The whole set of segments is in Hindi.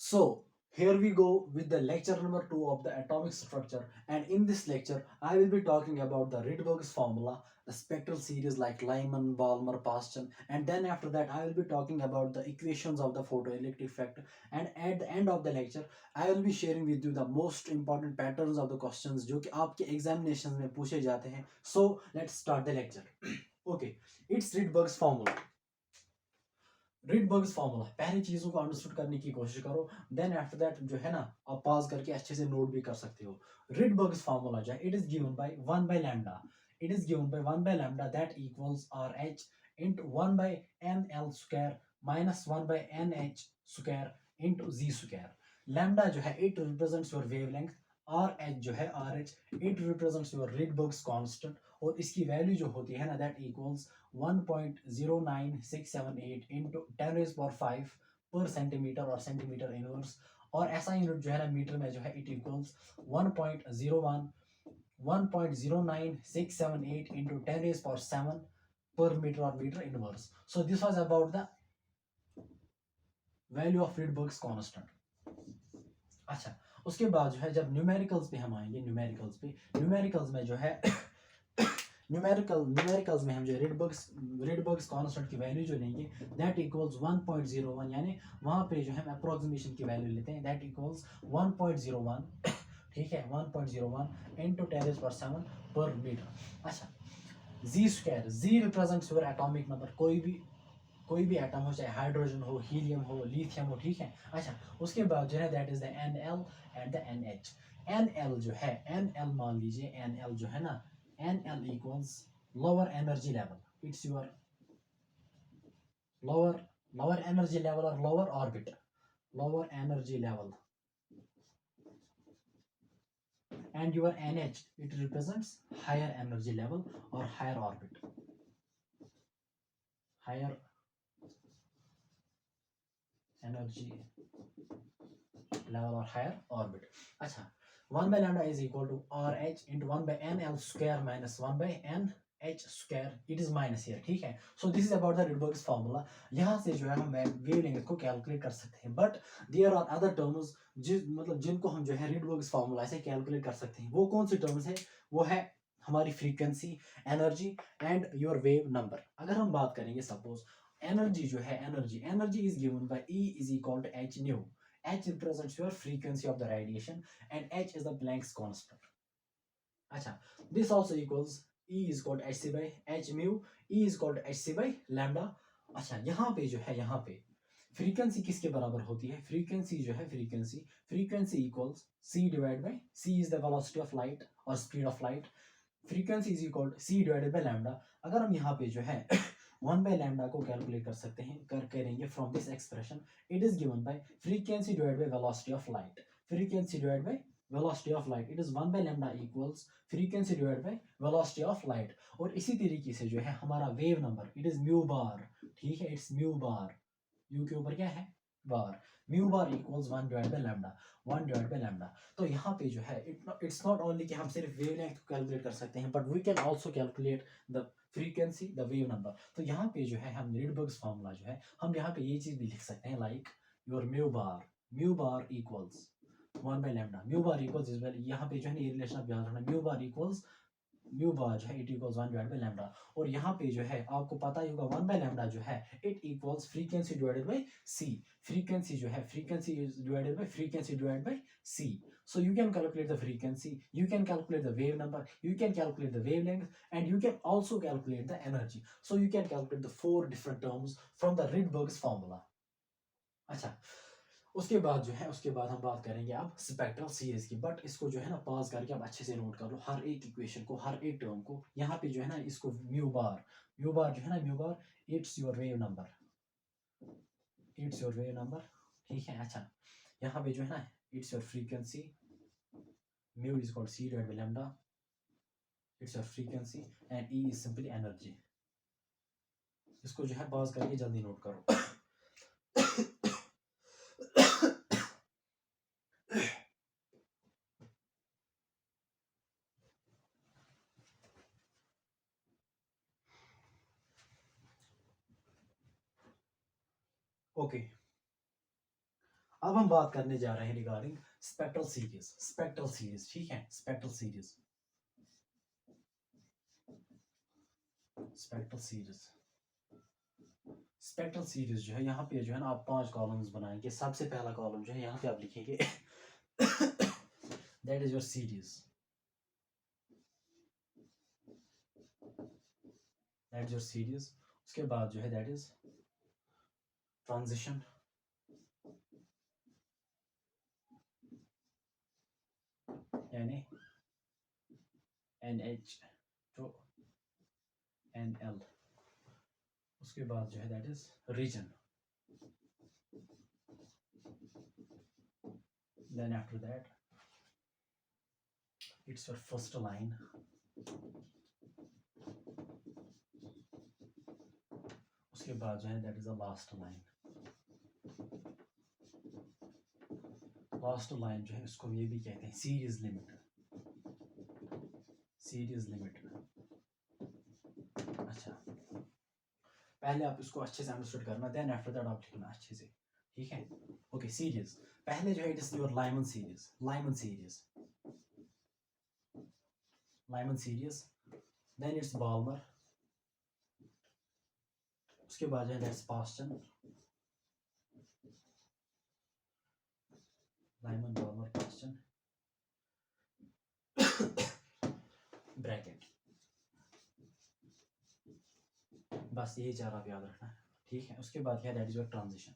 So, here we go with the lecture number 2 of the atomic structure, and in this lecture I will be talking about the Rydberg's formula, the spectral series like Lyman, Balmer, Paschen, and then after that I will be talking about the equations of the photoelectric effect, and at the end of the lecture I will be sharing with you the most important patterns of the questions जो कि आपके examinations में पूछे जाते हैं. So, let's start the lecture. Okay, it's Rydberg's formula. Rydberg's formula, पहली चीजों को अंडरस्टूड करने की कोशिश करो, देन आफ्टर दैट जो है ना आप पास करके अच्छे से नोट भी कर सकते हो. रिडबर्ग्स फार्मूला जो है it is given by 1 by lambda. It is given by 1 by lambda that equals R H into 1 by N L square minus 1 by N H square into Z square. Lambda जो है it represents your wavelength, R H जो है R H it represents your Rydberg's constant, और इसकी वैल्यू जो होती है ना दैट इक्वल्स 1.09678 इंटू 10⁵ पर सेंटीमीटर और सेंटीमीटर इनवर्स. और ऐसा यूनिट जो है ना मीटर में जो है इट इक्वल्स 1.0968 इंटू 10⁻7 पर मीटर और metre inverse. So this was about the value of Rydberg's constant. अच्छा, उसके बाद जो है जब न्यूमेरिकल्स पे हम आएंगे, न्यूमेरिकल्स में जो है न्यूमेरिकल्स में हम जो रिडबर्ग्स कांस्टेंट की वैल्यू जो लेंगे दैट इक्वल्स 1.01, यानी वहां पे जो है हम अप्रोक्सीमेशन की वैल्यू लेते हैं दैट इक्वल्स 1.01. ठीक है, 1.01 इंटू 10⁻7 पर मीटर. अच्छा, Z square, Z represents your atomic number, कोई भी एटम हो, चाहे हाइड्रोजन हो, हीलियम हो, लिथियम हो. ठीक है. अच्छा, उसके बाद जो है that is the N L and the N H. N L जो है, एन एल मान लीजिए, एन एल जो है ना, N L equals lower energy level, it's your lower lower energy level और lower orbit. Lower energy level and your NH it represents higher energy level or higher orbit. Higher energy level or higher orbit. अच्छा, 1 by lambda is equal to RH into 1 by NL square minus 1 by NH square. It is minus here. ठीक है. So this is about the Rydberg's formula. यहाँ से जो है हम वेवलेंथ को कैलकुलेट कर सकते हैं, but there are other terms मतलब जिनको हम जो है Rydberg's formula से कैलकुलेट कर सकते हैं. वो कौन सी टर्म्स है? वो है हमारी frequency, energy and your wave number. अगर हम बात करेंगे सपोज एनर्जी जो है, energy is given by E is equal to H nu. H represents your frequency of the radiation and H is the Planck's constant. अच्छा, this also equals E is equal to hc by h mu. E is equal to hc by lambda. अच्छा, यहाँ पे जो है, यहाँ पे फ्रीक्वेंसी किसके बराबर होती है? फ्रीक्वेंसी जो है, frequency equals c divide by c is the velocity of light और speed of light. Frequency is equal to c divided by lambda. अगर हम यहाँ पे जो है 1 बाय लैम्डा को कैलकुलेट कर सकते हैं, करेंगे from this expression. It is given bye frequency divide by velocity of light. Frequency divide by velocity of light, it is 1 by lambda equals frequency divide by velocity of light. और इसी तरीके से जो है हमारा wave number, it is mu bar. ठीक है, इट्स म्यू बार. यू के ऊपर क्या है? Bar. Mu bar equals 1 divide by lambda. 1 divide by lambda. तो यहाँ पे जो है इट्स नॉट ओनली कि हम सिर्फ वेवलेंथ को कैलकुलेट कर सकते हैं, but we can also calculate the frequency, the wave number. तो यहाँ पे जो है हम रिडबर्ग्स फार्मूला जो है हम यहाँ पे ये चीज भी लिख सकते हैं like your mu bar equals 1 by lambda. Mu bar equals is well, यहाँ पे जो है ये रिलेशन आप याद रखना, म्यू बार जो है it equals 1 divide by lambda. और यहाँ पे जो है आपको पता ही होगा 1 बाय लैम्डा जो है it equals frequency divided by C. Frequency जो है, frequency is divided by frequency divided by C. So you can calculate the frequency, you can calculate the wave number, you can calculate the wavelength, and you can also calculate the energy. So you can calculate the 4 different terms from the Rydberg's formula. अच्छा, उसके बाद हम बात करेंगे अब स्पेक्ट्रल सीरीज की, बट इसको जो है ना पॉज करके आप अच्छे से नोट कर लो हर एक इक्वेशन को, हर एक टर्म को. यहाँ पे जो है ना इसको म्यू बार जो है ना, mu bar it's your wave number, ठीक है. अच्छा, यहाँ पे जो है ना it's your frequency, mu is called c divide by lambda, it's your frequency, and E is simply energy. इसको जो है पॉज करके जल्दी नोट करो. ओके, अब हम बात करने जा रहे हैं regarding spectral series. Spectral series, ठीक है, spectral series. Spectral series, spectral series जो है यहाँ पे जो है ना आप 5 कॉलम्स बनाएंगे। सबसे पहला कॉलम जो है यहाँ पे आप लिखेंगे that is your series, that is your series. उसके बाद जो है दैट इज ट्रांजिशन, यानी NH टू NL। उसके बाद जो है that is region, then after that it's your first line, उसके बाद जो है that is the last line. Last line जो है इसको ये भी कहते हैं सीरीज लिमिट, सीरीज लिमिट। अच्छा, पहले आप इसको अच्छे से अंडरस्टूड करना, देन आफ्टर दैट आप लिखना अच्छे से, ठीक है। ओके, सीरीज पहले जो है it is your Lyman series, Lyman series, Lyman series. Then it's Balmer, उसके बाद जो है that's Paschen, Lyman Balmer Paschen Brackett. बस यही चार आप याद रखना है, ठीक है। उसके बाद क्या है that is your transition.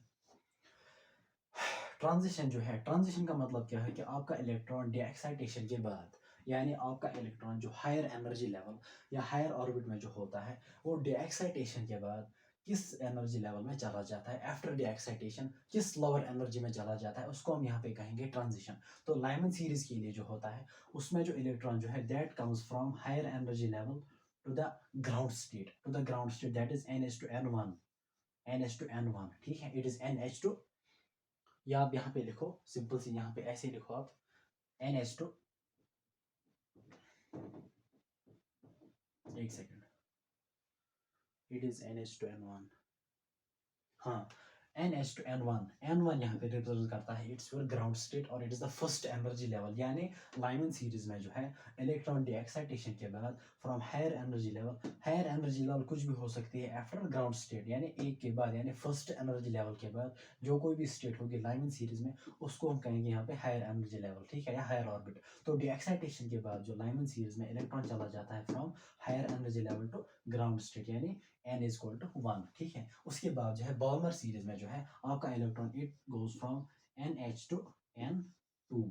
Transition जो है, ट्रांजिशन का मतलब क्या है कि आपका इलेक्ट्रॉन डी एक्साइटेशन के बाद, यानी आपका इलेक्ट्रॉन जो हायर एनर्जी लेवल या हायर ऑर्बिट में जो होता है वो डी एक्साइटेशन के बाद किस एनर्जी लेवल में चला जाता है, आफ्टर डी एक्साइटेशन किस लोअर एनर्जी में चला जाता है, उसको हम यहाँ पे कहेंगे ट्रांजिशन। तो लाइमन सीरीज के लिए जो होता है उसमें जो इलेक्ट्रॉन जो है that comes from higher energy level to the ground state, to the ground state, that is NH2N1, NH2N1, ठीक है। इट इज NH2, या आप यहाँ पे लिखो सिंपल सी, यहाँ पे ऐसे लिखो आप NH2, एक सेकेंड, इट इज NH2N1, हाँ NH2N1, N1 यहाँ पे रिप्रेजेंट करता है इट्स योर ग्राउंड स्टेट और it is the first energy level. यानी लाइमन सीरीज में जो है इलेक्ट्रॉन डी एक्साइटेशन के बाद from higher energy level, higher energy level कुछ भी हो सकती है आफ्टर ग्राउंड स्टेट, यानी एक के बाद, यानी फर्स्ट एनर्जी लेवल के बाद जो कोई भी स्टेट होगी लाइमन सीरीज में उसको हम कहेंगे यहाँ पे हायर एनर्जी लेवल, ठीक है, या हायर ऑर्बिट। तो डी एक्साइटेशन के बाद जो लाइमन सीरीज में इलेक्ट्रॉन चला जाता है from higher energy level to ground state, यानी N इज इक्वल टू 1, ठीक है। उसके बाद जो है बॉल्मर सीरीज में जो है आपका electron it goes from NH to N2,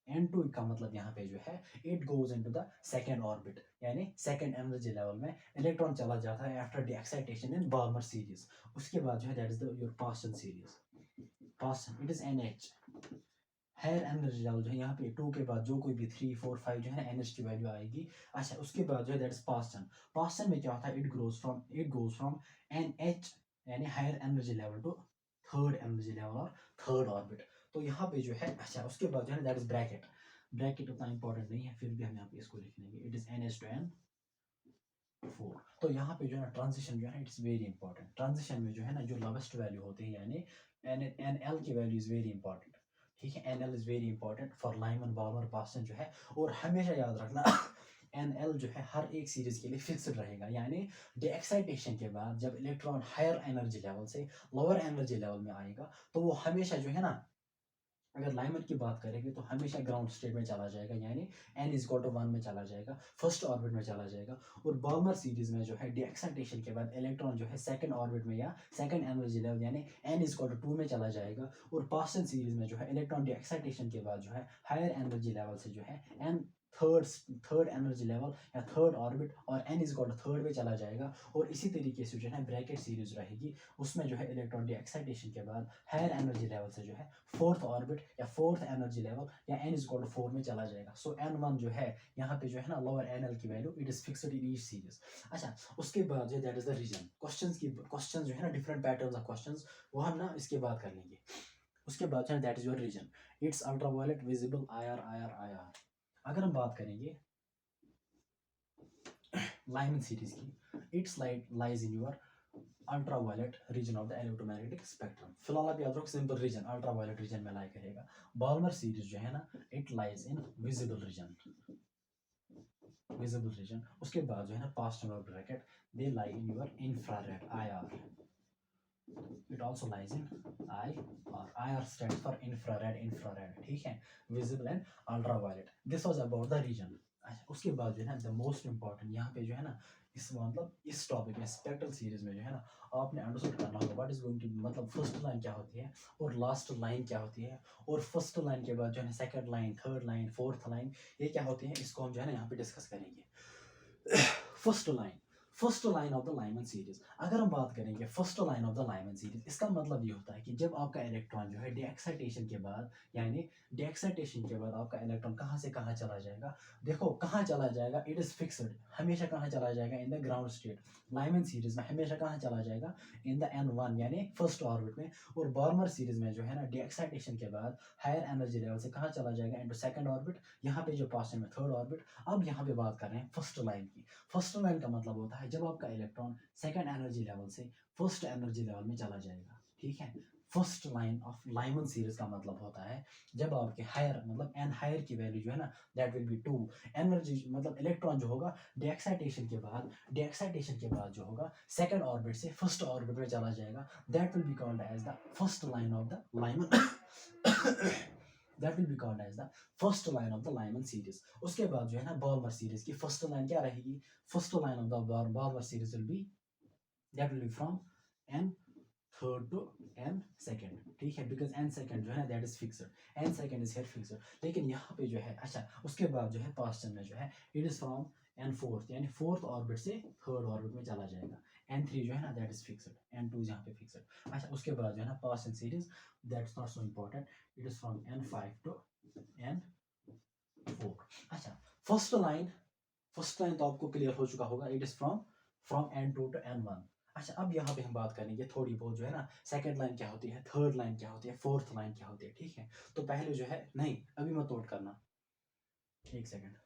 N2 का मतलब यहाँ पे जो है it goes into the second orbit, यानी सेकंड एनर्जी लेवल में इलेक्ट्रॉन चला जाता है after de excitation in Balmer series. उसके बाद जो है that is the your Paschen series, Paschen it is NH। Higher energy level जो है यहाँ पे 2 के बाद जो कोई भी 3 4 5 जो है ना NH की वैल्यू आएगी। अच्छा, उसके बाद जो है दैट इज पास्टन। पास्टन में क्या होता है, इट गोज फ्रॉम NH, यानी higher energy level to third energy level और थर्ड ऑर्बिट। तो यहाँ पे जो है, अच्छा उसके बाद जो है दैट इज ब्रैकेट। ब्रैकेट उतना इंपॉर्टेंट नहीं है, फिर भी हम यहाँ पे इसको लिख लेंगे, इट इज NH2N4। तो यहाँ पे जो है ना ट्रांजिशन जो है इट्स वेरी इंपॉर्टेंट। ट्रांजिशन में जो है ना जो लोवेस्ट वैल्यू होती है, यानी NL की वैल्यू इज वेरी इंपॉर्टेंट, ठीक है। NL is very important for Lyman Balmer Paschen जो है। और हमेशा याद रखना NL जो है हर एक सीरीज के लिए फिक्स्ड रहेगा, यानी डी एक्साइटेशन के बाद जब इलेक्ट्रॉन हायर एनर्जी लेवल से लोअर एनर्जी लेवल में आएगा तो वो हमेशा जो है ना, अगर लाइमर की बात करेंगे तो हमेशा ग्राउंड स्टेट में चला जाएगा, यानी N इज इक्वल टू 1 में चला जाएगा, फर्स्ट ऑर्बिट में चला जाएगा। और बॉल्मर सीरीज में जो है डी एक्साइटेशन के बाद इलेक्ट्रॉन जो है सेकंड ऑर्बिट में या सेकंड एनर्जी लेवल यानी N इज इक्वल टू 2 में चला जाएगा। और पास्टन सीरीज में जो है इलेक्ट्रॉन डी एक्साइटेशन के बाद जो है हायर एनर्जी लेवल से जो है N third third energy level या थर्ड ऑर्बिट और N is equal to third में चला जाएगा। और इसी तरीके से जो है ब्रैकेट सीरीज रहेगी, उसमें जो है इलेक्ट्रॉन डी एक्साइटेशन के बाद हायर एनर्जी लेवल से जो है फोर्थ ऑर्बिट या फोर्थ एनर्जी लेवल या N इज इक्वल टू 4 में चला जाएगा। सो N1 जो है यहाँ पे जो है ना लोअर NL की value it is fixed in each series. अच्छा, उसके बाद जो that is the region. Questions जो है ना डिफरेंट पैटर्न्स ऑफ क्वेश्चंस वो हम ना इसके बाद कर लेंगे। उसके बाद जो है that is your region, it's ultraviolet visible IR। अगर हम बात करेंगे लाइमन सीरीज की, it's light lies in your ultraviolet region of the electromagnetic spectrum. फिलहाल आप याद रखो सिंपल रीजन अल्ट्रावायलेट रीजन में लाई करेगा। बाल्मर सीरीज जो है ना it lies in visible region, visible region. उसके बाद जो है ना पास्ट नंबर Brackett they lie in your infrared IR, it also lies in IR stand for infrared, infrared ठीक है, visible and ultraviolet. This was about the region. अच्छा उसके बाद जो है ना द मोस्ट इंपॉर्टेंट यहाँ पे जो है ना इस मतलब इस टॉपिक में स्पेक्ट्रल सीरीज में जो है ना आपने अंडरस्टूड करना होगा व्हाट इज गोइंग टू मतलब फर्स्ट लाइन क्या होती है और लास्ट लाइन क्या होती है, और फर्स्ट लाइन के बाद जो है ना second line, third line, fourth line ये क्या होती है, इसको हम जो है ना यहाँ पे डिस्कस करेंगे। First line of the Lyman series. अगर हम बात करेंगे first line of the Lyman series, इसका मतलब ये होता है कि जब आपका इलेक्ट्रॉन जो है डीएक्साइटेशन के बाद, यानी डीएक्साइटेशन के बाद आपका इलेक्ट्रॉन कहाँ से कहाँ चला जाएगा, देखो कहाँ चला जाएगा, इट इज फिक्स्ड, हमेशा कहाँ चला जाएगा in the ground state. Lyman series में हमेशा कहाँ चला जाएगा इन द N1 यानी फर्स्ट ऑर्बिट में, और बार्मर सीरीज में जो है ना डीएक्साइटेशन के बाद हायर एनर्जी लेवल से कहाँ चला जाएगा इनटू सेकंड ऑर्बिट, यहाँ पे जो पास में थर्ड ऑर्बिट। अब यहाँ पे बात कर रहे हैं फर्स्ट लाइन की। फर्स्ट लाइन का मतलब होता है जब आपका इलेक्ट्रॉन सेकंड एनर्जी लेवल से फर्स्ट एनर्जी लेवल में चला जाएगा, ठीक है। First line of Lyman series का मतलब होता है जब आपके हायर मतलब एन हायर की वैल्यू जो है ना दैट विल बी 2, एनर्जी मतलब इलेक्ट्रॉन जो होगा डीएक्साइटेशन के बाद जो होगा सेकंड ऑर्बिट से फर्स्ट ऑर्बिट में चला जाएगा, that will be called as the first line of the Lyman that will be called as the first line of the Lyman series। उसके बाद जो है ना बाल्मर सीरीज की फर्स्ट लाइन क्या रहेगी, first line of the Balmer series will be that will be from n third to n second, ठीक है, because n second जो है that is fixed, n second is here fixed। लेकिन यहाँ पे जो है अच्छा उसके बाद जो है पास्ट में जो है it is from n fourth यानी फोर्थ ऑर्बिट से थर्ड ऑर्बिट में चला जाएगा, n3 जो है ना that is fixed, n2 यहाँ पे fixed। अच्छा उसके बाद जो है ना past in series that's not so important, it is from n5 to n4। अच्छा फर्स्ट लाइन तो आपको क्लियर हो चुका होगा, it is from n2 to n1। अच्छा अब यहाँ पे हम बात करेंगे थोड़ी बहुत जो है ना सेकंड लाइन क्या होती है, थर्ड लाइन क्या होती है, फोर्थ लाइन क्या होती है, ठीक है। तो पहले जो है नहीं अभी मत नोट करना, एक सेकंड।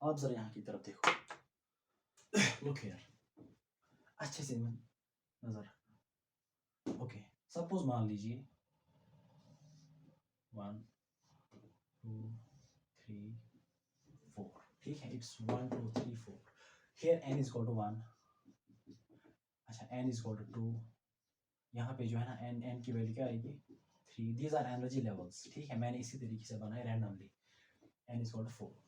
आप जरा यहाँ की तरफ देखो, लुक हियर, अच्छे से नजर, ओके सपोज मान लीजिए 1 2 3 4, ठीक है, it's 1 2 3 4, here n is equal to 1, अच्छा n इज इक्वल टू 2, यहाँ पे जो है ना n की वैल्यू क्या आएगी 3, दीज आर एनर्जी लेवल्स, ठीक है, मैंने इसी तरीके से बनाया randomly, n is equal to 4।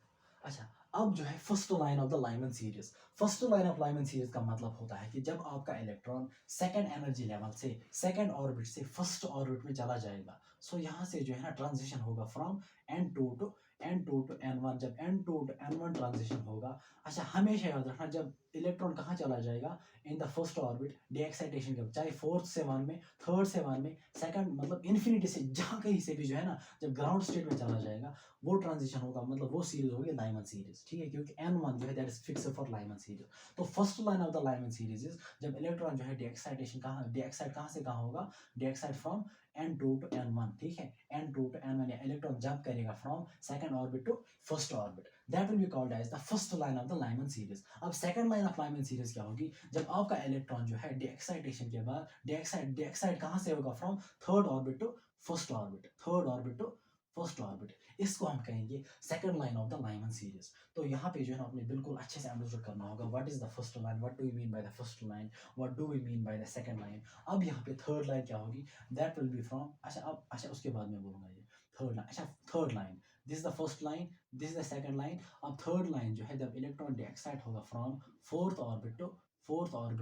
अच्छा अब जो है first line of the Lyman series, first line of Lyman series का मतलब होता है कि जब आपका इलेक्ट्रॉन सेकंड एनर्जी लेवल से सेकंड ऑर्बिट से फर्स्ट ऑर्बिट में चला जाएगा, सो यहाँ से जो है ना ट्रांजिशन होगा फ्रॉम n2 टू n1, जब n2 टू n1 ट्रांजिशन होगा। अच्छा हमेशा याद रखना जब इलेक्ट्रॉन कहाँ चला जाएगा इन द फर्स्ट ऑर्बिट डीएक्साइटेशन के, चाहे फोर्थ से 1 में, थर्ड से 1 में, सेकंड मतलब इन्फिनिटी से जहाँ कहीं से भी जो है ना जब ग्राउंड स्टेट में चला जाएगा वो ट्रांजिशन होगा, मतलब वो सीरीज होगी लाइमन सीरीज, ठीक है, क्योंकि n1 जो है that is fixed for Lyman series. तो first line of the Lyman series is जब इलेक्ट्रॉन जो है डीएक्साइट कहाँ से कहाँ होगा, डीएक्साइट फ्रॉम n2 टू n1, ठीक है, n2 टू n1 या इलेक्ट्रॉन जंप करेगा from second orbit to first orbit, that will be called as the first line of the Lyman series. अब second line of Lyman series क्या होगी, जब आपका इलेक्ट्रॉन जो है डीएक्साइटेशन के बाद डीएक्साइट कहाँ से होगा from third orbit to first orbit, third orbit to first orbit, इसको हम कहेंगे second line of the Lyman series. तो यहाँ पे जो है ना आपने बिल्कुल अच्छे से अंडरस्टूड करना होगा what is the first line, what do you mean by the first line, what do we mean by the second line. अब यहाँ पे थर्ड लाइन क्या होगी, दैट विल बी फ्रॉम, अच्छा उसके बाद में बोलूंगा ये थर्ड लाइन। अच्छा third line, this is the first line, this is the second line. अब थर्ड लाइन जो है जब इलेक्ट्रॉन डीएक्साइट होगा from fourth orbit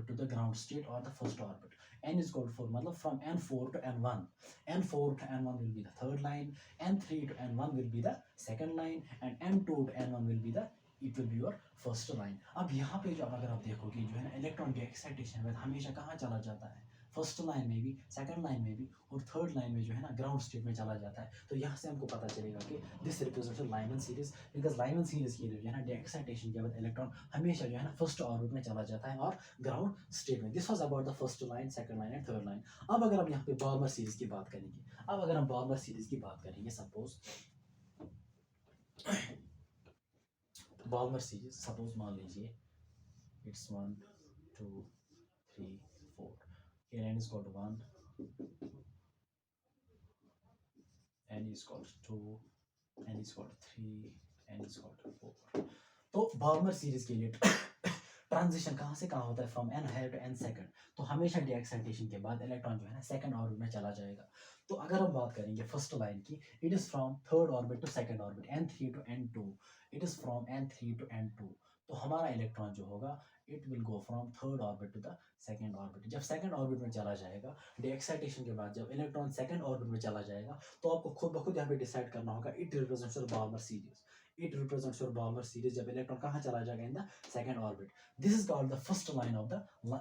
to the ground state और the first orbit, n is equal to 4 मतलब from n4 to n1, n4 to n1 will be the third line, n3 to n1 will be the second line and n2 to n1 will be the it will be your first line। अब यहाँ पे जो अगर आप देखोगे जो है ना इलेक्ट्रॉन की एक्साइटेशन में हमेशा कहाँ चला जाता है, फर्स्ट लाइन में भी, सेकंड लाइन में भी और थर्ड लाइन में जो है ना ग्राउंड स्टेट में चला जाता है। तो यहाँ से हमको पता चलेगा कि this represents Lyman series, because Lyman series के लिए जो है ना एक्साइटेशन के बाद इलेक्ट्रॉन हमेशा जो है ना फर्स्ट ऑर्बिट में चला जाता है और ग्राउंड स्टेट में। This was about the first line, second line and third line. अब अगर हम यहाँ पे बाल्मर सीरीज की बात करेंगे, अब अगर हम बाल्मर सीरीज की बात करेंगे, सपोज बाल्मर सीरीज, सपोज मान लीजिए it's 1 2 3 4, here n is equal to 1, n is equal to 2, n is equal to 3, n is equal to 4। तो बाल्मर सीरीज के लिए ट्रांजिशन कहाँ से कहाँ होता है, from n higher to n second. तो हमेशा डी एक्साइटेशन के बाद इलेक्ट्रॉन जो है ना सेकंड ऑर्बिट में चला जाएगा। तो अगर हम बात करेंगे फर्स्ट लाइन की, it is from third orbit to second orbit, n3 to n2, it is from n3 to n2। तो हमारा इलेक्ट्रॉन जो होगा it will go from third orbit to the second orbit. जब सेकंड ऑर्बिट में चला जाएगा, डी एक्साइटेशन के बाद जब इलेक्ट्रॉन सेकंड ऑर्बिट में चला जाएगा, तो आपको खुद ब खुद यहाँ पे डिसाइड करना होगा, it represents your Balmer series, it represents your Balmer series. जब इलेक्ट्रॉन कहाँ चला जाएगा, in the second orbit. This is called the first line of the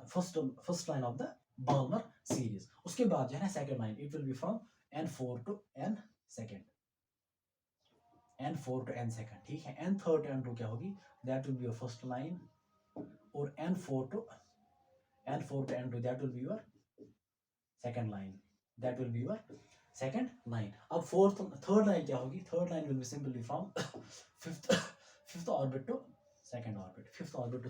first line of the Balmer series. उसके बाद जो है ना second line, it will be from n4 to n second, n4 to n second, ठीक है। n3 टू n2 क्या होगी, that will be your first line, और n4 to n2 that will be your second line, that will be your second line. अब थर्ड लाइन क्या होगी, third line will be simply from fifth orbit to second orbit, fifth orbit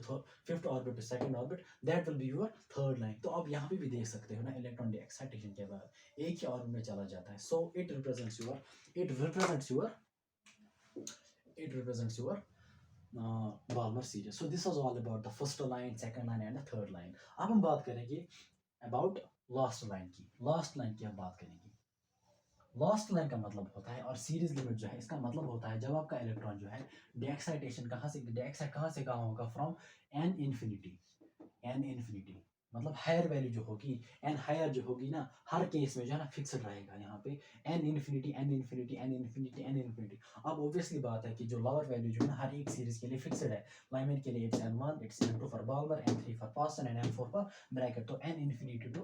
to second orbit, that will be your third line. तो आप यहाँ पे भी देख सकते हो ना, इलेक्ट्रॉन एक्साइटेशन के बाद एक ही ऑर्बिट में चला जाता है। So it represents your Balmer series. So this was all about the first line, second line and the third line. अब हम बात करेंगे अबाउट लास्ट लाइन की। लास्ट लाइन की हम बात करेंगे। लास्ट लाइन का मतलब होता है, और सीरीज लिमिट जो है इसका मतलब होता है, जब आपका इलेक्ट्रॉन जो है डीएक्साइटेशन कहाँ से कहाँ होगा, फ्रॉम एन इन्फिनिटी, मतलब हायर वैल्यू जो होगी, एन हायर जो होगी ना, हर केस में जो है ना फिक्स्ड रहेगा यहाँ पे एन इन्फिनिटी। अब ऑब्वियसली बात है कि जो लोअर वैल्यू जो है ना हर एक सीरीज के लिए फिक्स्ड है। लाइमन के लिए it's n1, it's n2 for Balmer, n3 for Paschen and n4 for Brackett. तो n इन्फिनिटी टू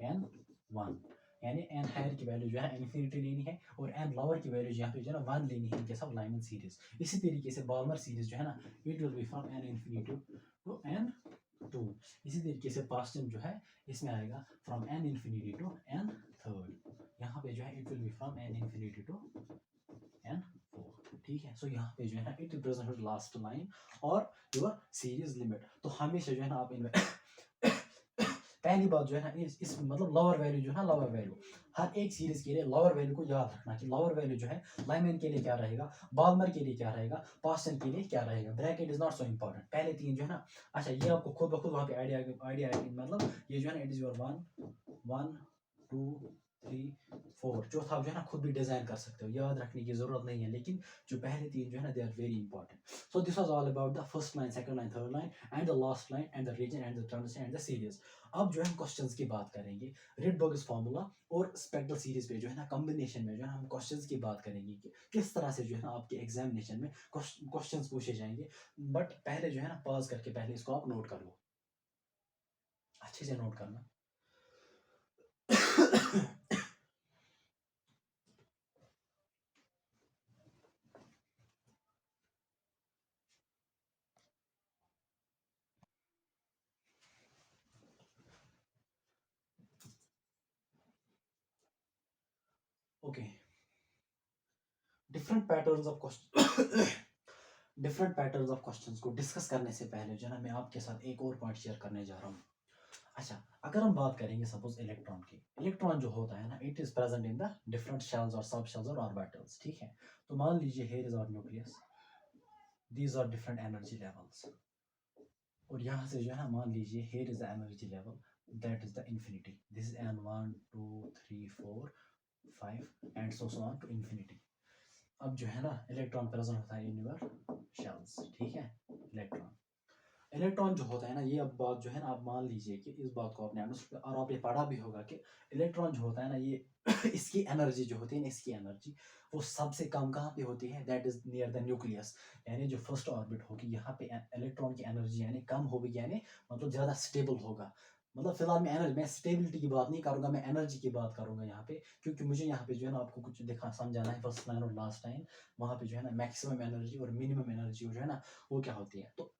n1, यानी एन हायर की वैल्यू जो है इन्फिनिटी लेनी है, और एन लोअर की वैल्यू यहाँ पे जो है ना 1 लेनी है, इनके सब लाइमन सीरीज। इसी तरीके से बाल्मर सीरीज जो है ना, it will be from n infinity to n2। इसी तरीके से पास्टन जो है इसमें आएगा from n infinity to n3। यहाँ पे जो है it will be from n infinity to n4, ठीक है। सो यहाँ पे जो है ना इट रिप्रेजेंट लास्ट लाइन और योर सीरीज लिमिट। तो हमेशा जो है ना आप इन पहली बात जो है ना, इस मतलब लोअर वैल्यू जो है, लोअर वैल्यू हर एक सीरीज के लिए लोअर वैल्यू को याद रखना कि लोअर वैल्यू जो है लाइमन के लिए क्या रहेगा, बाल्मर के लिए क्या रहेगा, पास्टन के लिए क्या रहेगा। Bracket is not so important, पहले तीन जो है ना। अच्छा, ये आपको खुद ब खुद वहाँ पे आइडिया मतलब ये जो है ना, इट इज योर 1 2 3 4, चौथा आप जो है ना खुद भी डिजाइन कर सकते हो, याद रखने की जरूरत नहीं है, लेकिन जो पहले तीन जो है ना they are very important. So this was all about the first line, second line, third line and the last line and the region and the transition and the series. अब जो है हम क्वेश्चंस की बात करेंगे, रिडबर्ग्स फार्मूला और स्पेक्ट्रल सीरीज पे जो है ना कॉम्बिनेशन में जो है ना हम क्वेश्चंस की बात करेंगे कि किस तरह से जो है ना आपके एग्जामिनेशन में क्वेश्चंस पूछे जाएंगे। बट पहले जो है ना पॉज करके पहले इसको आप नोट कर लो, अच्छे से नोट करना। Okay, different patterns of question different patterns of questions को डिस्कस करने से पहले जो है ना मैं आपके साथ एक और पॉइंट शेयर करने जा रहा हूँ। अच्छा, अगर हम बात करेंगे सपोज इलेक्ट्रॉन की, इलेक्ट्रॉन जो होता है ना, it is present in the different shells और सब शेल्स और ऑर्बिटल्स, ठीक है। तो मान लीजिए here is our nucleus, these are different energy levels, और यहाँ से जो है ना मान लीजिए here is the energy level, that is the infinity, this is n1 2 3 4 5 and so on to infinity. अब जो है ना इलेक्ट्रॉन प्रेजेंट होता है इन योर शेल्स, ठीक है। इलेक्ट्रॉन जो होता है ना, ये अब बात जो है ना, आप मान लीजिए कि इस बात को आपने अंडरस्टैंड और आपने पढ़ा भी होगा कि इलेक्ट्रॉन जो होता है ना, ये इसकी एनर्जी जो होती है ना, इसकी एनर्जी वो सबसे कम कहाँ पे होती है, that is near the nucleus. यानी जो फर्स्ट ऑर्बिट होगी यहाँ पे इलेक्ट्रॉन की एनर्जी यानी कम होगी, यानी मतलब ज़्यादा स्टेबल होगा, मतलब फिलहाल मैं स्टेबिलिटी की बात नहीं करूंगा, मैं एनर्जी की बात करूंगा यहाँ पे, क्योंकि मुझे यहाँ पे जो है ना आपको कुछ दिखा समझाना है फर्स्ट लाइन और लास्ट लाइन, वहाँ पे जो है ना मैक्सिमम एनर्जी और मिनिमम एनर्जी जो है ना वो क्या होती है। तो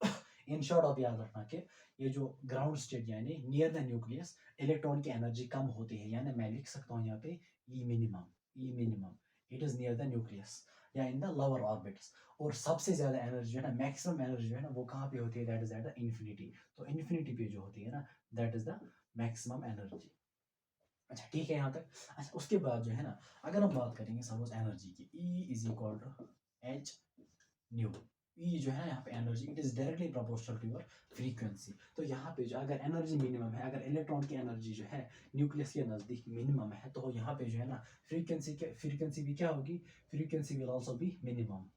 इन शॉर्ट आप याद रखना कि ये जो ग्राउंड स्टेट यानी नियर द न्यूक्लियस इलेक्ट्रॉन की एनर्जी कम होती है, यानी मैं लिख सकता हूँ यहाँ पे E minimum it is near the nucleus या इन द लोअर ऑर्बिट्स। और सबसे ज्यादा एनर्जी जो है ना मैक्सिमम एनर्जी जो है ना वो कहाँ पे होती है, that is eight the infinity. तो इन्फिनिटी पे जो होती है ना that is the maximum energy. अच्छा ठीक है यहाँ तक। अच्छा उसके बाद जो है ना अगर हम बात करेंगे सपोज एनर्जी की, E is equal to H nu. E जो है ना यहाँ पे energy it is directly proportional to your frequency. तो यहाँ पे जो अगर एनर्जी मिनिमम है, अगर इलेक्ट्रॉन की एनर्जी जो है न्यूक्लियस के नज़दीक मिनिमम है, तो यहाँ पे जो है ना फ्रीक्वेंसी भी क्या होगी, frequency will also be minimum,